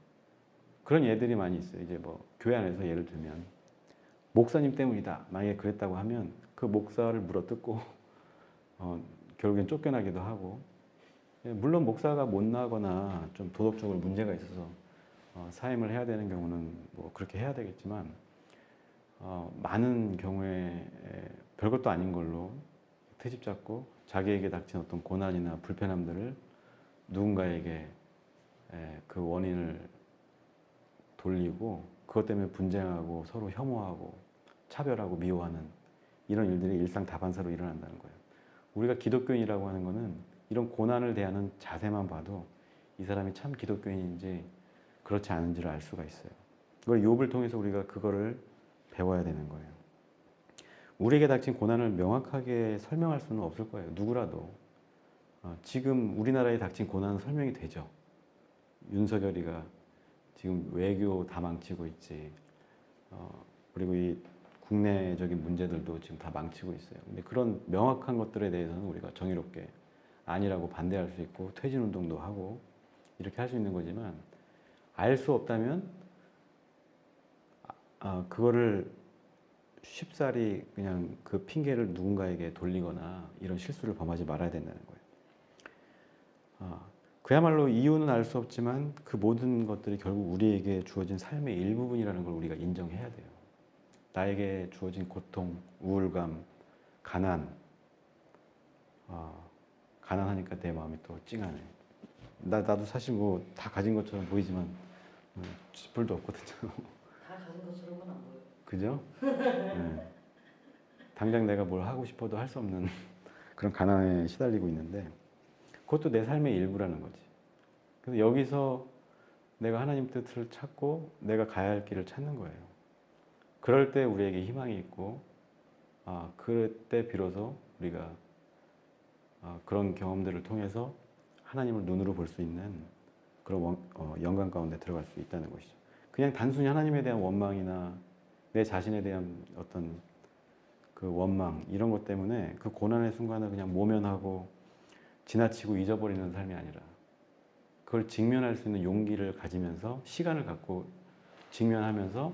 그런 예들이 많이 있어요. 이제 뭐 교회 안에서 예를 들면 목사님 때문이다. 만약에 그랬다고 하면 그 목사를 물어뜯고 결국엔 쫓겨나기도 하고 물론 목사가 못나거나 좀 도덕적으로 문제가 있어서 사임을 해야 되는 경우는 뭐 그렇게 해야 되겠지만 많은 경우에 별것도 아닌 걸로 트집 잡고 자기에게 닥친 어떤 고난이나 불편함들을 누군가에게 그 원인을 돌리고 그것 때문에 분쟁하고 서로 혐오하고 차별하고 미워하는 이런 일들이 일상 다반사로 일어난다는 거예요. 우리가 기독교인이라고 하는 거는 이런 고난을 대하는 자세만 봐도 이 사람이 참 기독교인인지 그렇지 않은지를 알 수가 있어요. 그걸 욥을 통해서 우리가 그거를 배워야 되는 거예요. 우리에게 닥친 고난을 명확하게 설명할 수는 없을 거예요. 누구라도. 지금 우리나라에 닥친 고난은 설명이 되죠. 윤석열이가 지금 외교 다 망치고 있지. 그리고 이 국내적인 문제들도 지금 다 망치고 있어요. 근데 그런 명확한 것들에 대해서는 우리가 정의롭게 아니라고 반대할 수 있고 퇴진 운동도 하고 이렇게 할 수 있는 거지만 알 수 없다면 그거를 쉽사리 그냥 그 핑계를 누군가에게 돌리거나 이런 실수를 범하지 말아야 된다는 거예요. 그야말로 이유는 알 수 없지만 그 모든 것들이 결국 우리에게 주어진 삶의 일부분이라는 걸 우리가 인정해야 돼요. 나에게 주어진 고통, 우울감, 가난. 가난하니까 내 마음이 또 찡하네. 나도 사실 뭐 다 가진 것처럼 보이지만 쥐뿔도 없거든요. 다 가진 것처럼은 안 보여. 그죠? 네. 당장 내가 뭘 하고 싶어도 할 수 없는 그런 가난에 시달리고 있는데 그것도 내 삶의 일부라는 거지. 그래서 여기서 내가 하나님 뜻을 찾고 내가 가야 할 길을 찾는 거예요. 그럴 때 우리에게 희망이 있고 그때 비로소 우리가 그런 경험들을 통해서 하나님을 눈으로 볼 수 있는 그런 영광 가운데 들어갈 수 있다는 것이죠. 그냥 단순히 하나님에 대한 원망이나 내 자신에 대한 어떤 그 원망 이런 것 때문에 그 고난의 순간을 그냥 모면하고 지나치고 잊어버리는 삶이 아니라 그걸 직면할 수 있는 용기를 가지면서 시간을 갖고 직면하면서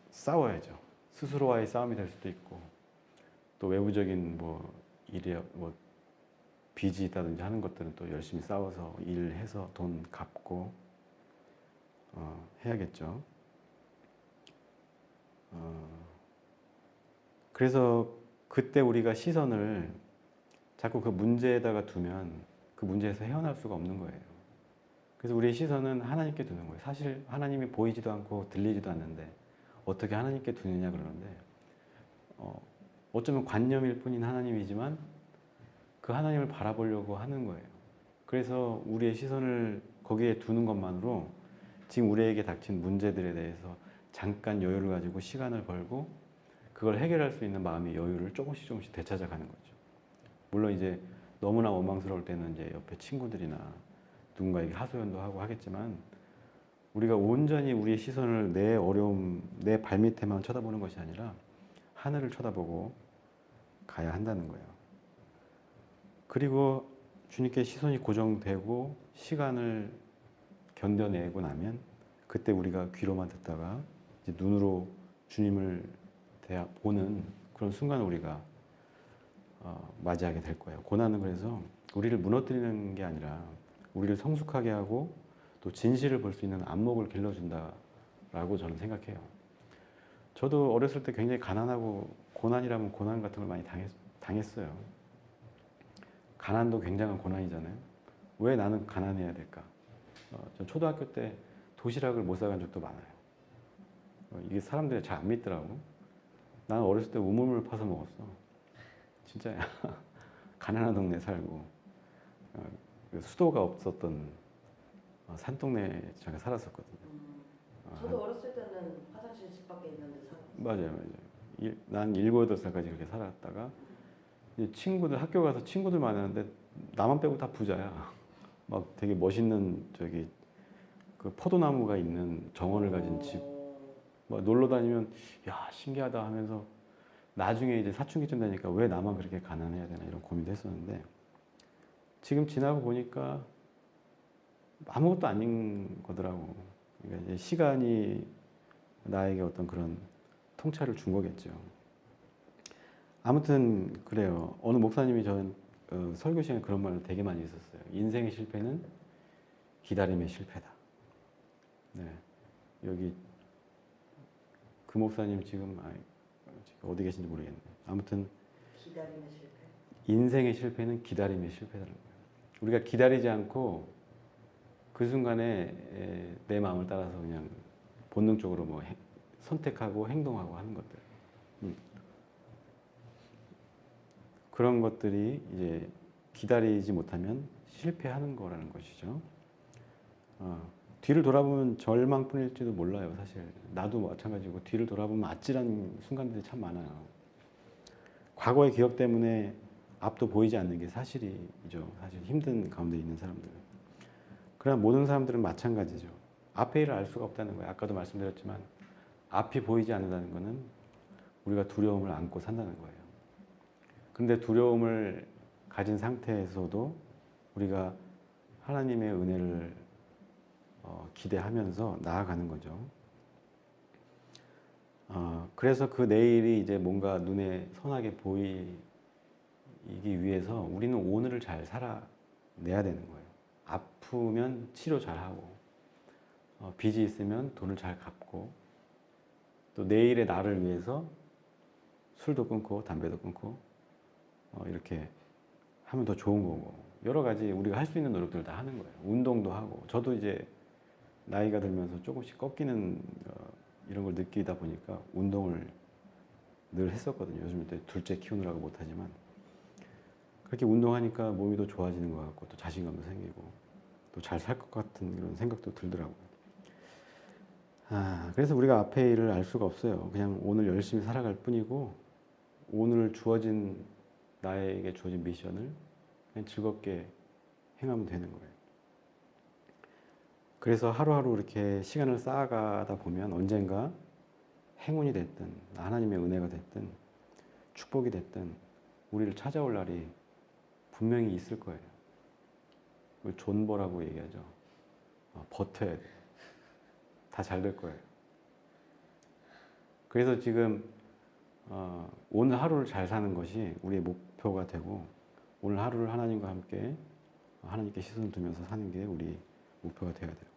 싸워야죠. 스스로와의 싸움이 될 수도 있고 또 외부적인 뭐 일이 뭐 빚이 있다든지 하는 것들은 또 열심히 싸워서 일해서 돈 갚고 해야겠죠. 그래서 그때 우리가 시선을 자꾸 그 문제에다가 두면 그 문제에서 헤어날 수가 없는 거예요. 그래서 우리의 시선은 하나님께 두는 거예요. 사실 하나님이 보이지도 않고 들리지도 않는데 어떻게 하나님께 두느냐 그러는데 어쩌면 관념일 뿐인 하나님이지만 그 하나님을 바라보려고 하는 거예요. 그래서 우리의 시선을 거기에 두는 것만으로 지금 우리에게 닥친 문제들에 대해서 잠깐 여유를 가지고 시간을 벌고 그걸 해결할 수 있는 마음의 여유를 조금씩 되찾아가는 거죠. 물론 이제 너무나 원망스러울 때는 이제 옆에 친구들이나 누군가에게 하소연도 하고 하겠지만 우리가 온전히 우리의 시선을 내 어려움, 내 발밑에만 쳐다보는 것이 아니라 하늘을 쳐다보고 가야 한다는 거예요. 그리고 주님께 시선이 고정되고 시간을 견뎌내고 나면 그때 우리가 귀로만 듣다가 이제 눈으로 주님을 보는 그런 순간을 우리가 맞이하게 될 거예요. 고난은 그래서 우리를 무너뜨리는 게 아니라 우리를 성숙하게 하고 또 진실을 볼 수 있는 안목을 길러준다라고 저는 생각해요. 저도 어렸을 때 굉장히 가난하고 고난이라면 고난 같은 걸 많이 당했어요. 가난도 굉장한 고난이잖아요. 왜 나는 가난해야 될까? 전 초등학교 때 도시락을 못 사간 적도 많아요. 이게 사람들이 잘 안 믿더라고. 나는 어렸을 때 우물물 파서 먹었어. 진짜야. 가난한 동네 살고 수도가 없었던 산동네 잠깐 살았었거든요. 저도 어렸을 때는 화장실 집 밖에 있는데 살았어요. 맞아요. 난 7, 8살까지 그렇게 살았다가 친구들 학교 가서 친구들 많았는데 나만 빼고 다 부자야. 막 되게 멋있는 저기 그 포도나무가 있는 정원을 가진 집. 막 놀러 다니면 야 신기하다 하면서 나중에 이제 사춘기쯤 되니까 왜 나만 그렇게 가난해야 되나 이런 고민도 했었는데 지금 지나고 보니까 아무것도 아닌 거더라고. 그러니까 이제 시간이 나에게 어떤 그런 통찰을 준 거겠죠. 아무튼 그래요. 어느 목사님이 설교 시간에 그런 말을 되게 많이 했었어요. 인생의 실패는 기다림의 실패다. 네, 여기 그 목사님 지금 어디 계신지 모르겠네요. 아무튼 기다림의 실패. 인생의 실패는 기다림의 실패라는 거예요. 우리가 기다리지 않고 그 순간에 내 마음을 따라서 그냥 본능적으로 뭐 선택하고 행동하고 하는 것들. 그런 것들이 이제 기다리지 못하면 실패하는 거라는 것이죠. 뒤를 돌아보면 절망뿐일지도 몰라요. 사실 나도 마찬가지고 뒤를 돌아보면 아찔한 순간들이 참 많아요. 과거의 기억 때문에 앞도 보이지 않는 게 사실이죠. 사실 힘든 가운데 있는 사람들. 그러나 모든 사람들은 마찬가지죠. 앞의 일을 알 수가 없다는 거예요. 아까도 말씀드렸지만 앞이 보이지 않는다는 것은 우리가 두려움을 안고 산다는 거예요. 그런데 두려움을 가진 상태에서도 우리가 하나님의 은혜를 기대하면서 나아가는 거죠. 그래서 그 내일이 이제 뭔가 눈에 선하게 보이기 위해서 우리는 오늘을 잘 살아내야 되는 거예요. 아프면 치료 잘하고, 빚이 있으면 돈을 잘 갚고, 또 내일의 나를 위해서 술도 끊고 담배도 끊고 이렇게 하면 더 좋은 거고, 여러 가지 우리가 할 수 있는 노력들을 다 하는 거예요. 운동도 하고, 저도 이제 나이가 들면서 조금씩 꺾이는 이런 걸 느끼다 보니까 운동을 늘 했었거든요. 요즘 때 둘째 키우느라고 못하지만 그렇게 운동하니까 몸이 더 좋아지는 것 같고 또 자신감도 생기고 또 잘 살 것 같은 이런 생각도 들더라고요. 그래서 우리가 앞의 일을 알 수가 없어요. 그냥 오늘 열심히 살아갈 뿐이고 오늘 나에게 주어진 미션을 그냥 즐겁게 행하면 되는 거예요. 그래서 하루하루 이렇게 시간을 쌓아가다 보면 언젠가 행운이 됐든 하나님의 은혜가 됐든 축복이 됐든 우리를 찾아올 날이 분명히 있을 거예요. 존버라고 얘기하죠. 버텨야 돼. 다 잘 될 거예요. 그래서 지금 오늘 하루를 잘 사는 것이 우리의 목표가 되고 오늘 하루를 하나님과 함께 하나님께 시선을 두면서 사는 게 우리 목표가 되어야 돼요.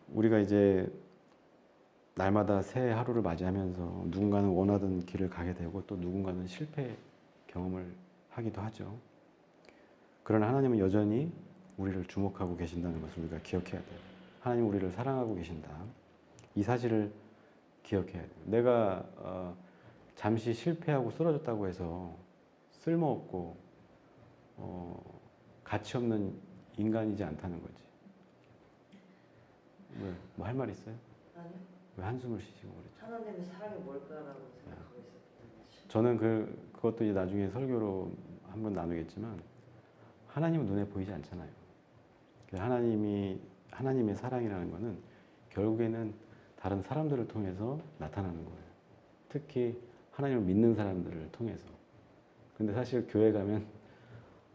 우리가 이제 날마다 새 하루를 맞이하면서 누군가는 원하던 길을 가게 되고 또 누군가는 실패 경험을 하기도 하죠. 그러나 하나님은 여전히 우리를 주목하고 계신다는 것을 우리가 기억해야 돼요. 하나님 우리를 사랑하고 계신다. 이 사실을 기억해야 돼요. 내가 잠시 실패하고 쓰러졌다고 해서 쓸모없고 가치 없는 인간이지 않다는 거지. 왜? 뭐 할 말 있어요? 아니요. 왜 한숨을 쉬시고 그러죠? 하나님의 사랑이 뭘까라고 생각하고 있었거든요. 저는 그것도 이제 나중에 설교로 한번 나누겠지만 하나님은 눈에 보이지 않잖아요. 하나님의 사랑이라는 것은 결국에는 다른 사람들을 통해서 나타나는 거예요. 특히 하나님을 믿는 사람들을 통해서. 근데 사실 교회 가면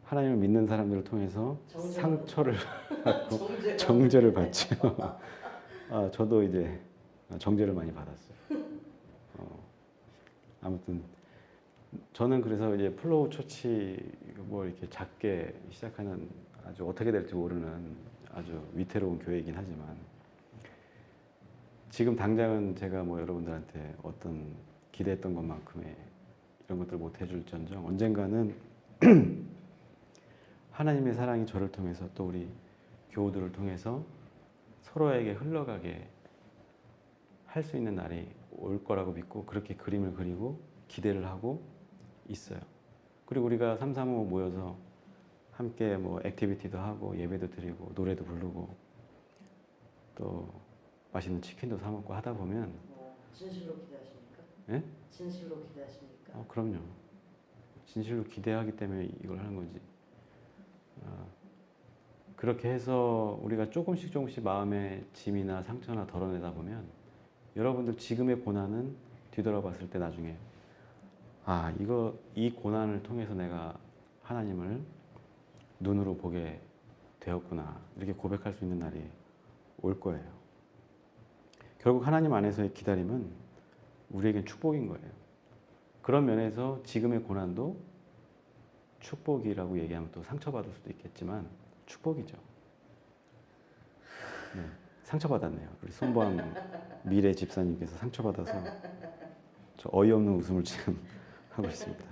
하나님을 믿는 사람들을 통해서 상처를 받고 정죄를 받죠. 저도 이제 정죄를 많이 받았어요. 아무튼 저는 그래서 이제 플로우 처치 뭐 이렇게 작게 시작하는 아주 어떻게 될지 모르는 아주 위태로운 교회이긴 하지만 지금 당장은 제가 뭐 여러분들한테 어떤 기대했던 것만큼의 이런 것들을 못 해줄지언정 언젠가는 하나님의 사랑이 저를 통해서 또 우리 교우들을 통해서 서로에게 흘러가게 할 수 있는 날이 올 거라고 믿고 그렇게 그림을 그리고 기대를 하고 있어요. 그리고 우리가 335 모여서 함께 뭐 액티비티도 하고 예배도 드리고 노래도 부르고 또 맛있는 치킨도 사 먹고 하다 보면 진실로 기대하십니까? 예? 진실로 기대하십니까? 그럼요. 진실로 기대하기 때문에 이걸 하는 거지. 그렇게 해서 우리가 조금씩 마음의 짐이나 상처나 덜어내다 보면 여러분들 지금의 고난은 뒤돌아봤을 때 나중에 이 고난을 통해서 내가 하나님을 눈으로 보게 되었구나 이렇게 고백할 수 있는 날이 올 거예요. 결국 하나님 안에서의 기다림은 우리에겐 축복인 거예요. 그런 면에서 지금의 고난도 축복이라고 얘기하면 또 상처받을 수도 있겠지만 축복이죠. 네, 상처받았네요. 우리 손보암 미래 집사님께서 상처받아서 저 어이없는 웃음을 지금 하고 있습니다.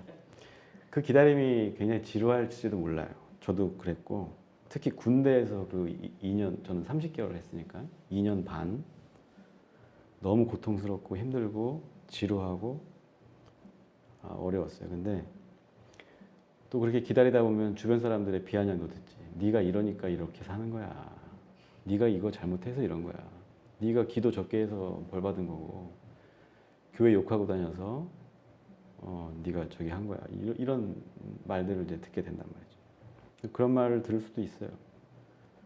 그 기다림이 굉장히 지루할지도 몰라요. 저도 그랬고 특히 군대에서 그 2년 저는 30개월을 했으니까 2년 반 너무 고통스럽고 힘들고 지루하고 어려웠어요. 근데 또 그렇게 기다리다 보면 주변 사람들의 비아냥도 듣지. 네가 이러니까 이렇게 사는 거야. 네가 이거 잘못해서 이런 거야. 네가 기도 적게 해서 벌 받은 거고 교회 욕하고 다녀서 네가 저기 한 거야. 이런 말들을 이제 듣게 된단 말이죠. 그런 말을 들을 수도 있어요.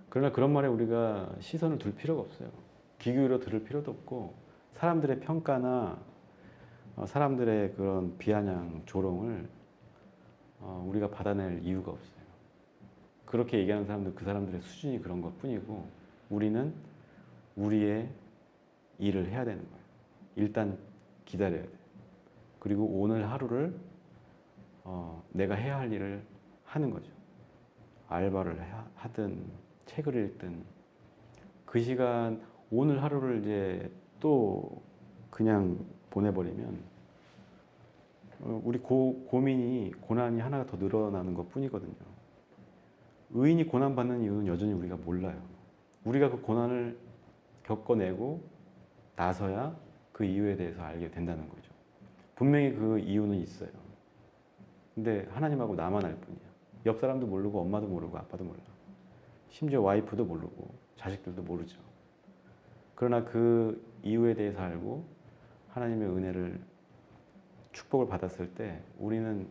그러나 그런 말에 우리가 시선을 둘 필요가 없어요. 귀 기울여 들을 필요도 없고 사람들의 평가나 사람들의 그런 비아냥, 조롱을 우리가 받아낼 이유가 없어요. 그렇게 얘기하는 사람들, 그 사람들의 수준이 그런 것 뿐이고 우리는 우리의 일을 해야 되는 거예요. 일단 기다려야 돼요. 그리고 오늘 하루를 내가 해야 할 일을 하는 거죠. 알바를 하든 책을 읽든 그 시간 오늘 하루를 이제 또 그냥 보내버리면 우리 고민이 고난이 하나가 더 늘어나는 것 뿐이거든요. 의인이 고난받는 이유는 여전히 우리가 몰라요. 우리가 그 고난을 겪어내고 나서야 그 이유에 대해서 알게 된다는 거죠. 분명히 그 이유는 있어요. 근데 하나님하고 나만 알 뿐이야. 옆 사람도 모르고 엄마도 모르고 아빠도 몰라. 심지어 와이프도 모르고 자식들도 모르죠. 그러나 그 이유에 대해서 알고 하나님의 은혜를 축복을 받았을 때 우리는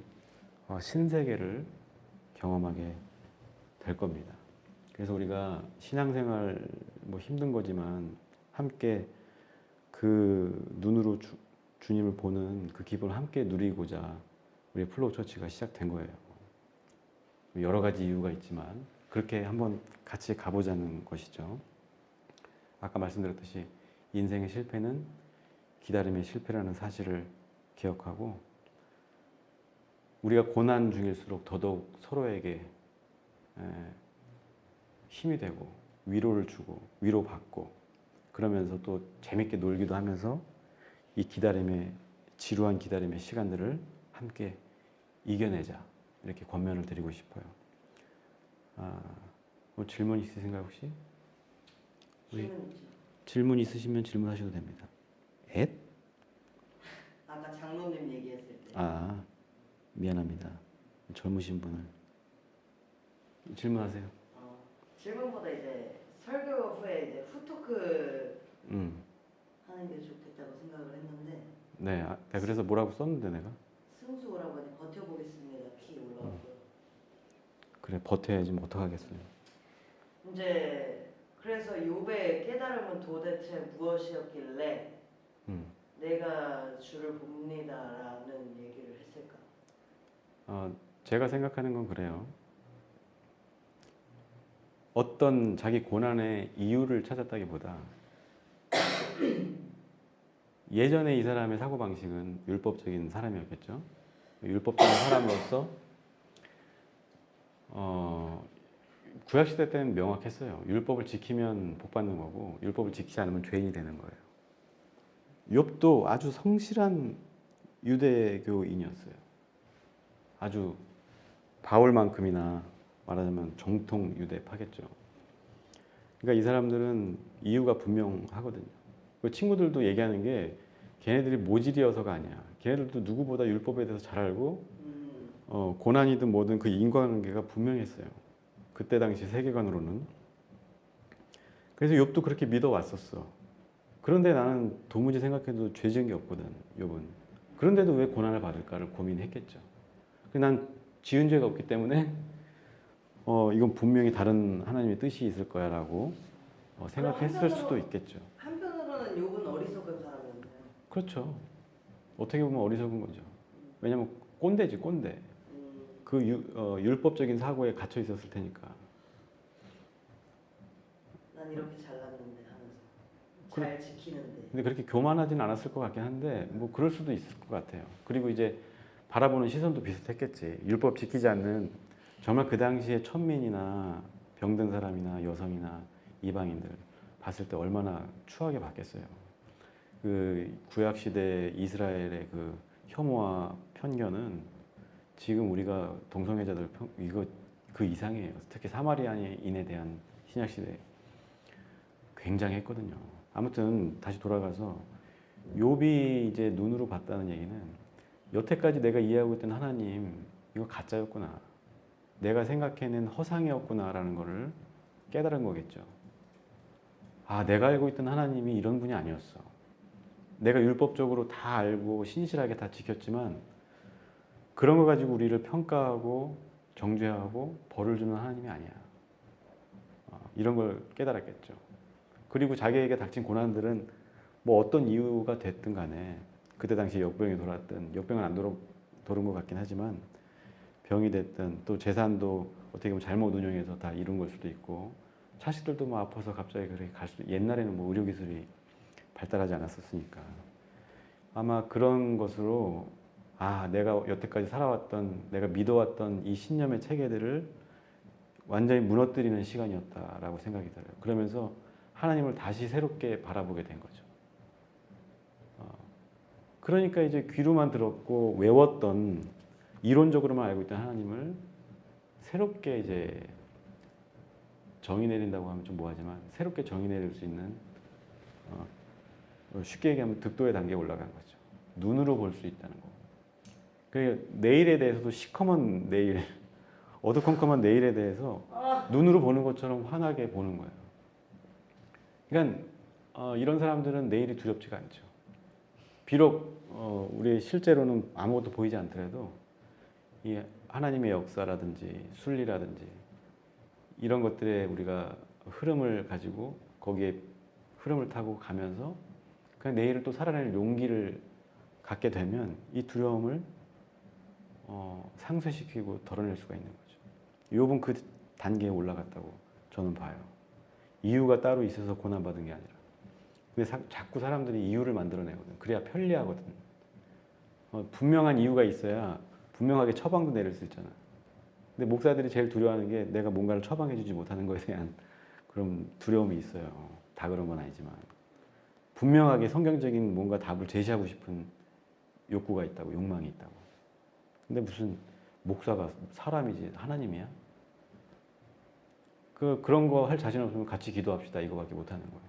신세계를 경험하게 될 겁니다. 그래서 우리가 신앙생활 뭐 힘든 거지만 함께 그 눈으로 주님을 보는 그 기분을 함께 누리고자 우리 플로우 처치가 시작된 거예요. 여러 가지 이유가 있지만 그렇게 한번 같이 가보자는 것이죠. 아까 말씀드렸듯이 인생의 실패는 기다림의 실패라는 사실을 기억하고 우리가 고난 중일수록 더더욱 서로에게 힘이 되고 위로를 주고 위로받고 그러면서 또 재밌게 놀기도 하면서 이 기다림의 지루한 기다림의 시간들을 함께 이겨내자 이렇게 권면을 드리고 싶어요. 뭐 질문 있으신가요 혹시? 질문 있으시면 질문하셔도 됩니다. 앳? 아까 장로님 얘기했을 때. 미안합니다. 젊으신 분을 질문하세요. 질문보다 이제 설교 후에 이제 후토크 하는 게 좋겠다고 생각을 했는데. 네, 그래서 뭐라고 썼는데 내가? 승수 오라버니 버텨보겠습니다. 키 올라왔고요. 그래 버텨야지 뭐 어떡하겠어요. 이제 그래서 욥의 깨달음은 도대체 무엇이었길래 내가 주를 봅니다라는 얘기를 했을까? 제가 생각하는 건 그래요. 어떤 자기 고난의 이유를 찾았다기보다 예전에 이 사람의 사고방식은 율법적인 사람이었겠죠. 율법적인 사람으로서 구약시대 때는 명확했어요. 율법을 지키면 복 받는 거고 율법을 지키지 않으면 죄인이 되는 거예요. 욥도 아주 성실한 유대교인이었어요. 아주 바울만큼이나 말하자면 정통 유대파겠죠. 그러니까 이 사람들은 이유가 분명하거든요. 그 친구들도 얘기하는 게 걔네들이 모질이어서가 아니야. 걔네들도 누구보다 율법에 대해서 잘 알고 고난이든 뭐든 그 인과관계가 분명했어요. 그때 당시 세계관으로는. 그래서 욥도 그렇게 믿어왔었어. 그런데 나는 도무지 생각해도 죄 지은 게 없거든, 욥은. 그런데도 왜 고난을 받을까를 고민했겠죠. 난 지은 죄가 없기 때문에 이건 분명히 다른 하나님의 뜻이 있을 거야 라고 생각했을 수도 있겠죠. 한편으로는 욥은 어리석은 사람이었네요. 그렇죠. 어떻게 보면 어리석은 거죠. 왜냐면 꼰대지 꼰대. 그 율법적인 사고에 갇혀 있었을 테니까. 난 이렇게 잘났는데 하면서 잘 지키는데. 근데 그렇게 교만하진 않았을 것 같긴 한데 뭐 그럴 수도 있을 것 같아요. 그리고 이제 바라보는 시선도 비슷했겠지. 율법 지키지 않는 정말 그 당시에 천민이나 병든 사람이나 여성이나 이방인들 봤을 때 얼마나 추하게 봤겠어요. 그 구약 시대 이스라엘의 그 혐오와 편견은 지금 우리가 동성애자들 이거 그 이상이에요. 특히 사마리아인에 대한 신약 시대 굉장했거든요. 아무튼 다시 돌아가서 욥이 이제 눈으로 봤다는 얘기는 여태까지 내가 이해하고 있던 하나님 이거 가짜였구나. 내가 생각해낸 허상이었구나라는 거를 깨달은 거겠죠. 내가 알고 있던 하나님이 이런 분이 아니었어. 내가 율법적으로 다 알고 신실하게 다 지켰지만 그런 거 가지고 우리를 평가하고 정죄하고 벌을 주는 하나님이 아니야. 이런 걸 깨달았겠죠. 그리고 자기에게 닥친 고난들은 뭐 어떤 이유가 됐든 간에 그때 당시 역병이 돌았든 역병은 안 돌은 것 같긴 하지만 병이 됐든 또 재산도 어떻게 보면 잘못 운용해서 다 이룬 걸 수도 있고 자식들도 뭐 아파서 갑자기 그렇게 갈 수 옛날에는 뭐 의료기술이 발달하지 않았었으니까 아마 그런 것으로 아 내가 여태까지 살아왔던 내가 믿어왔던 이 신념의 체계들을 완전히 무너뜨리는 시간이었다라고 생각이 들어요. 그러면서 하나님을 다시 새롭게 바라보게 된 거죠. 그러니까 이제 귀로만 들었고 외웠던 이론적으로만 알고 있던 하나님을 새롭게 이제 정의 내린다고 하면 좀 뭐하지만 새롭게 정의 내릴 수 있는 쉽게 얘기하면 득도의 단계에 올라간 거죠. 눈으로 볼 수 있다는 거. 그 내일에 대해서도 시커먼 내일, 어두컴컴한 내일에 대해서 눈으로 보는 것처럼 환하게 보는 거예요. 그러니까 이런 사람들은 내일이 두렵지가 않죠. 비록 우리 실제로는 아무것도 보이지 않더라도 이 하나님의 역사라든지 순리라든지 이런 것들에 우리가 흐름을 가지고 거기에 흐름을 타고 가면서 그냥 내일을 또 살아낼 용기를 갖게 되면 이 두려움을 상쇄시키고 덜어낼 수가 있는 거죠. 욥은 그 단계에 올라갔다고 저는 봐요. 이유가 따로 있어서 고난받은 게 아니라. 근데 자꾸 사람들이 이유를 만들어내거든. 그래야 편리하거든. 분명한 이유가 있어야 분명하게 처방도 내릴 수 있잖아. 근데 목사들이 제일 두려워하는 게 내가 뭔가를 처방해주지 못하는 것에 대한 그런 두려움이 있어요. 다 그런 건 아니지만. 분명하게 성경적인 뭔가 답을 제시하고 싶은 욕구가 있다고, 욕망이 있다고. 근데 무슨 목사가 사람이지 하나님이야? 그런 거 할 자신 없으면 같이 기도합시다. 이거밖에 못하는 거예요.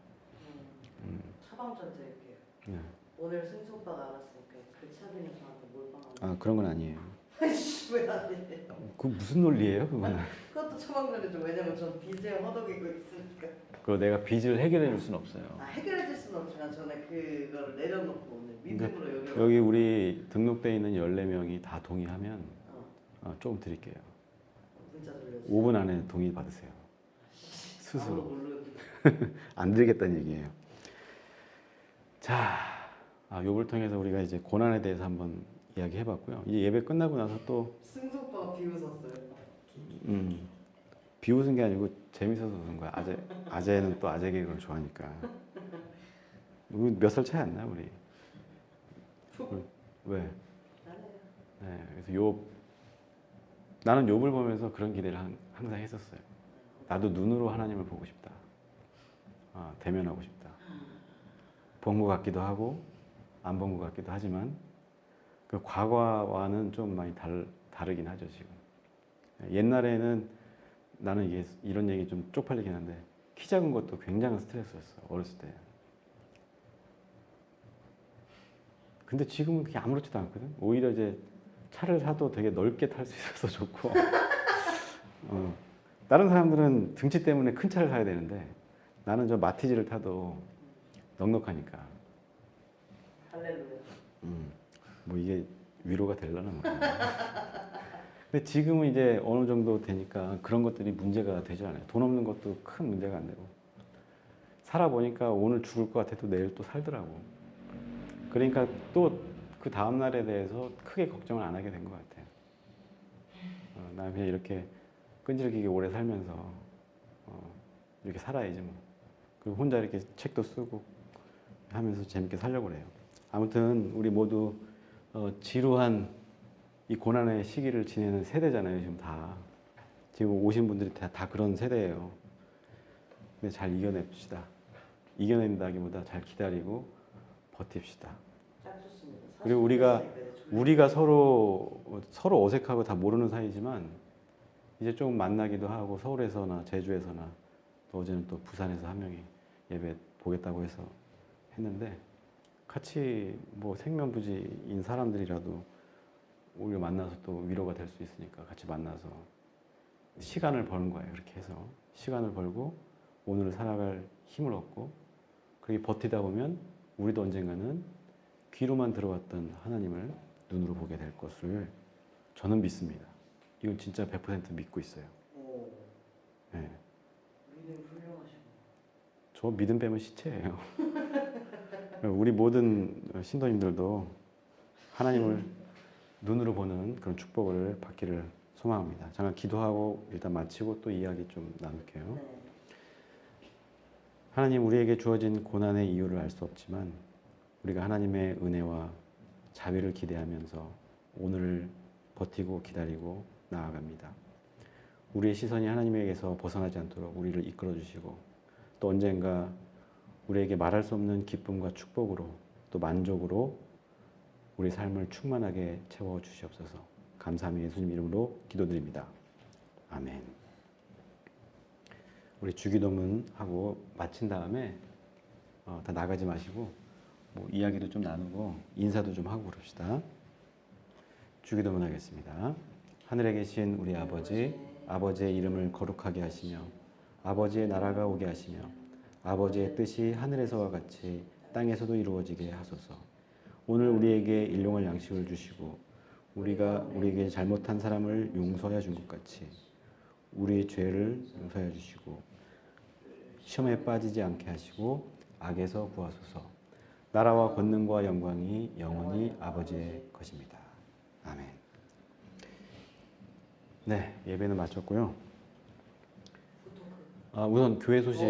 처방전 드릴게요. 네. 오늘 승수 오빠가 알았으니까 그 차비는 저한테 몰빵하는 아 그런 건 아니에요. 아이씨 왜안 해? 그 무슨 논리예요, 그거는? 그것도 처방전이죠. 왜냐면 전 빚에 허덕이고 있으니까. 그거 내가 빚을 해결해 줄 수는 없어요. 해결해 줄 수는 없지만 저는 그거를 내려놓고 오늘 믿음으로 여기 우리 등록돼 있는 14명이 다 동의하면 조금 드릴게요. 문자 돌려주세요. 5분 안에 동의 받으세요. 스스로. 아무도 모르는. 안 드리겠다는 얘기예요. 자, 욥을 통해서 우리가 이제 고난에 대해서 한번 이야기해 봤고요. 이제 예배 끝나고 나서 또 승수 오빠가 비웃었어요. 비웃은 게 아니고 재밌어서 웃은 거야. 아재는 또 아재 개그를 좋아하니까. 몇 살 차이 안 나, 우리? 왜? 네, 그래서 나는 욥을 보면서 그런 기대를 항상 했었어요. 나도 눈으로 하나님을 보고 싶다. 대면하고 싶다. 본 것 같기도 하고 안 본 것 같기도 하지만 그 과거와는 좀 많이 다르긴 하죠 지금. 옛날에는 나는 이런 얘기 좀 쪽팔리긴 한데 키 작은 것도 굉장한 스트레스였어 어렸을 때. 근데 지금은 그게 아무렇지도 않거든. 오히려 이제 차를 사도 되게 넓게 탈 수 있어서 좋고. 다른 사람들은 등치 때문에 큰 차를 사야 되는데 나는 저 마티즈를 타도 넉넉하니까. 할렐루야. 뭐 이게 위로가 되려나 모르겠네. 근데 지금은 이제 어느 정도 되니까 그런 것들이 문제가 되지 않아요. 돈 없는 것도 큰 문제가 안 되고. 살아보니까 오늘 죽을 것 같아도 내일 또 살더라고. 그러니까 또 그 다음 날에 대해서 크게 걱정을 안 하게 된 것 같아요. 나 그냥 이렇게 끈질기게 오래 살면서 이렇게 살아야지 뭐. 그리고 혼자 이렇게 책도 쓰고 하면서 재밌게 살려고 그래요. 아무튼 우리 모두 지루한 이 고난의 시기를 지내는 세대잖아요. 지금 다. 지금 오신 분들이 다 그런 세대예요. 근데 잘 이겨냅시다. 이겨낸다기보다 잘 기다리고 버팁시다. 딱 좋습니다. 그리고 우리가 서로 어색하고 다 모르는 사이지만 이제 조금 만나기도 하고 서울에서나 제주에서나 또 어제는 또 부산에서 한 명이 예배 보겠다고 해서 했는데 같이 뭐 생면부지인 사람들이라도 우리가 만나서 또 위로가 될 수 있으니까 같이 만나서 시간을 버는 거예요. 그렇게 해서 시간을 벌고 오늘을 살아갈 힘을 얻고 그렇게 버티다 보면 우리도 언젠가는 귀로만 들어왔던 하나님을 눈으로 보게 될 것을 저는 믿습니다. 이건 진짜 100% 믿고 있어요. 오. 네. 믿음 훌륭. 저 믿음 빼면 시체예요. 우리 모든 신도님들도 하나님을 눈으로 보는 그런 축복을 받기를 소망합니다. 잠깐 기도하고 일단 마치고 또 이야기 좀 나눌게요. 네. 하나님, 우리에게 주어진 고난의 이유를 알 수 없지만 우리가 하나님의 은혜와 자비를 기대하면서 오늘을 버티고 기다리고 나아갑니다. 우리의 시선이 하나님에게서 벗어나지 않도록 우리를 이끌어 주시고 또 언젠가 우리에게 말할 수 없는 기쁨과 축복으로 또 만족으로 우리 삶을 충만하게 채워 주시옵소서. 감사하며 예수님 이름으로 기도드립니다. 아멘. 우리 주기도문 하고 마친 다음에 다 나가지 마시고 뭐 이야기도 좀 나누고 인사도 좀 하고 그럽시다. 주기도문 하겠습니다. 하늘에 계신 우리 아버지, 아버지의 이름을 거룩하게 하시며 아버지의 나라가 오게 하시며 아버지의 뜻이 하늘에서와 같이 땅에서도 이루어지게 하소서. 오늘 우리에게 일용할 양식을 주시고 우리가 우리에게 잘못한 사람을 용서하여 준 것 같이 우리의 죄를 용서하여 주시고 시험에 빠지지 않게 하시고 악에서 구하소서. 나라와 권능과 영광이 영원히 아버지의 것입니다. 아멘. 네, 예배는 마쳤고요. 우선 교회 소식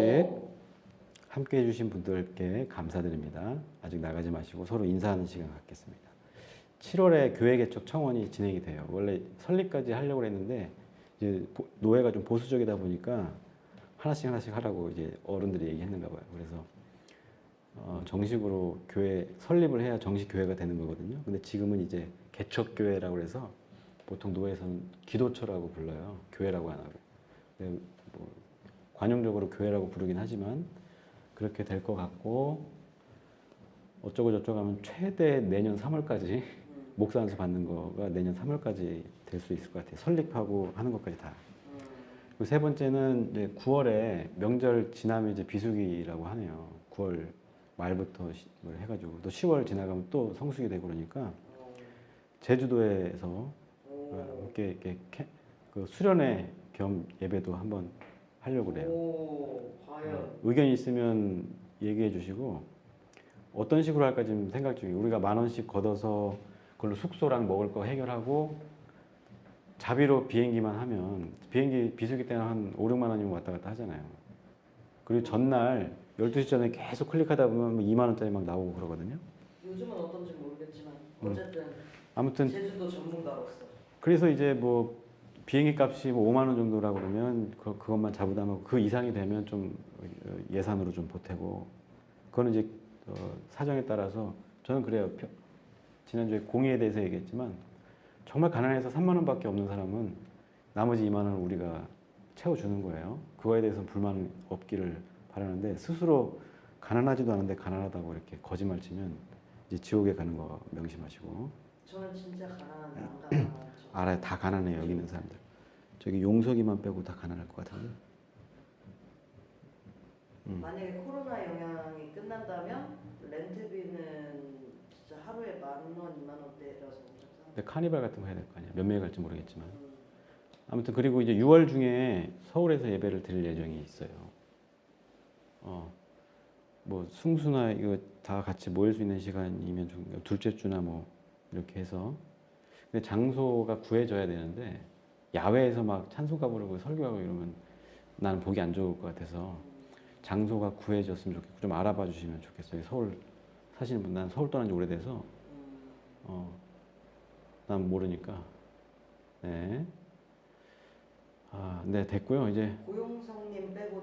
함께 해주신 분들께 감사드립니다. 아직 나가지 마시고 서로 인사하는 시간 갖겠습니다. 7월에 교회 개척 청원이 진행이 돼요. 원래 설립까지 하려고 했는데 이제 노회가 좀 보수적이다 보니까 하나씩 하라고 이제 어른들이 얘기했는가 봐요. 그래서 정식으로 교회 설립을 해야 정식 교회가 되는 거거든요. 근데 지금은 이제 개척 교회라고 해서 보통 노회에서는 기도처라고 불러요. 교회라고 안 하고. 근데 뭐 관용적으로 교회라고 부르긴 하지만 그렇게 될 것 같고 어쩌고 저쩌고 하면 최대 내년 3월까지 목사 안수 받는 거가 내년 3월까지 될 수 있을 것 같아요. 설립하고 하는 것까지 다. 그리고 세 번째는 이제 9월에 명절 지나면 이제 비수기라고 하네요. 9월 말부터 해가지고 또 10월 지나가면 또 성수기 되고 그러니까 제주도에서 함께 이렇게 그 수련회 겸 예배도 한번 하려고 그래요. 의견 있으면 얘기해 주시고 어떤 식으로 할까 지금 생각 중이에요. 우리가 10,000원씩 걷어서 그걸로 숙소랑 먹을 거 해결하고 자비로 비행기만 하면 비행기 비수기 때는 한 5, 6만 원이면 왔다 갔다 하잖아요. 그리고 전날 12시 전에 계속 클릭하다 보면 2만 원짜리 막 나오고 그러거든요. 요즘은 어떤지 모르겠지만 어쨌든 아무튼 제주도 전문가로서 그래서 이제 뭐 비행기 값이 뭐 5만 원 정도라고 그러면 그것만 자부담하고 그 이상이 되면 좀 예산으로 좀 보태고 그거는 이제 사정에 따라서 저는 그래요. 지난주에 공의에 대해서 얘기했지만 정말 가난해서 3만 원밖에 없는 사람은 나머지 2만 원을 우리가 채워주는 거예요. 그거에 대해서는 불만 없기를 바라는데 스스로 가난하지도 않은데 가난하다고 이렇게 거짓말 치면 이제 지옥에 가는 거 명심하시고. 저는 진짜 가난한데 안 가난하죠. 알아요. 다 가난해요. 여기 있는 사람들. 저기 용석이만 빼고 다 가난할 것 같은데. 만약에 코로나 영향이 끝난다면 렌트비는 진짜 하루에 10,000원, 20,000원대라서 근데 카니발 같은 거 해야 될 거 아니야. 몇 명이 갈지 모르겠지만. 아무튼 그리고 이제 6월 중에 서울에서 예배를 드릴 예정이 있어요. 뭐 숭수나 이거 다 같이 모일 수 있는 시간이면 좀 둘째 주나 뭐 이렇게 해서. 근데 장소가 구해져야 되는데 야외에서 막 찬송가 부르고 설교하고 이러면 나는 보기 안 좋을 것 같아서 장소가 구해졌으면 좋겠고 좀 알아봐 주시면 좋겠어요. 서울 사시는 분, 난 서울 떠난 지 오래돼서 난 모르니까. 네. 네 됐고요. 이제 고용성님 빼고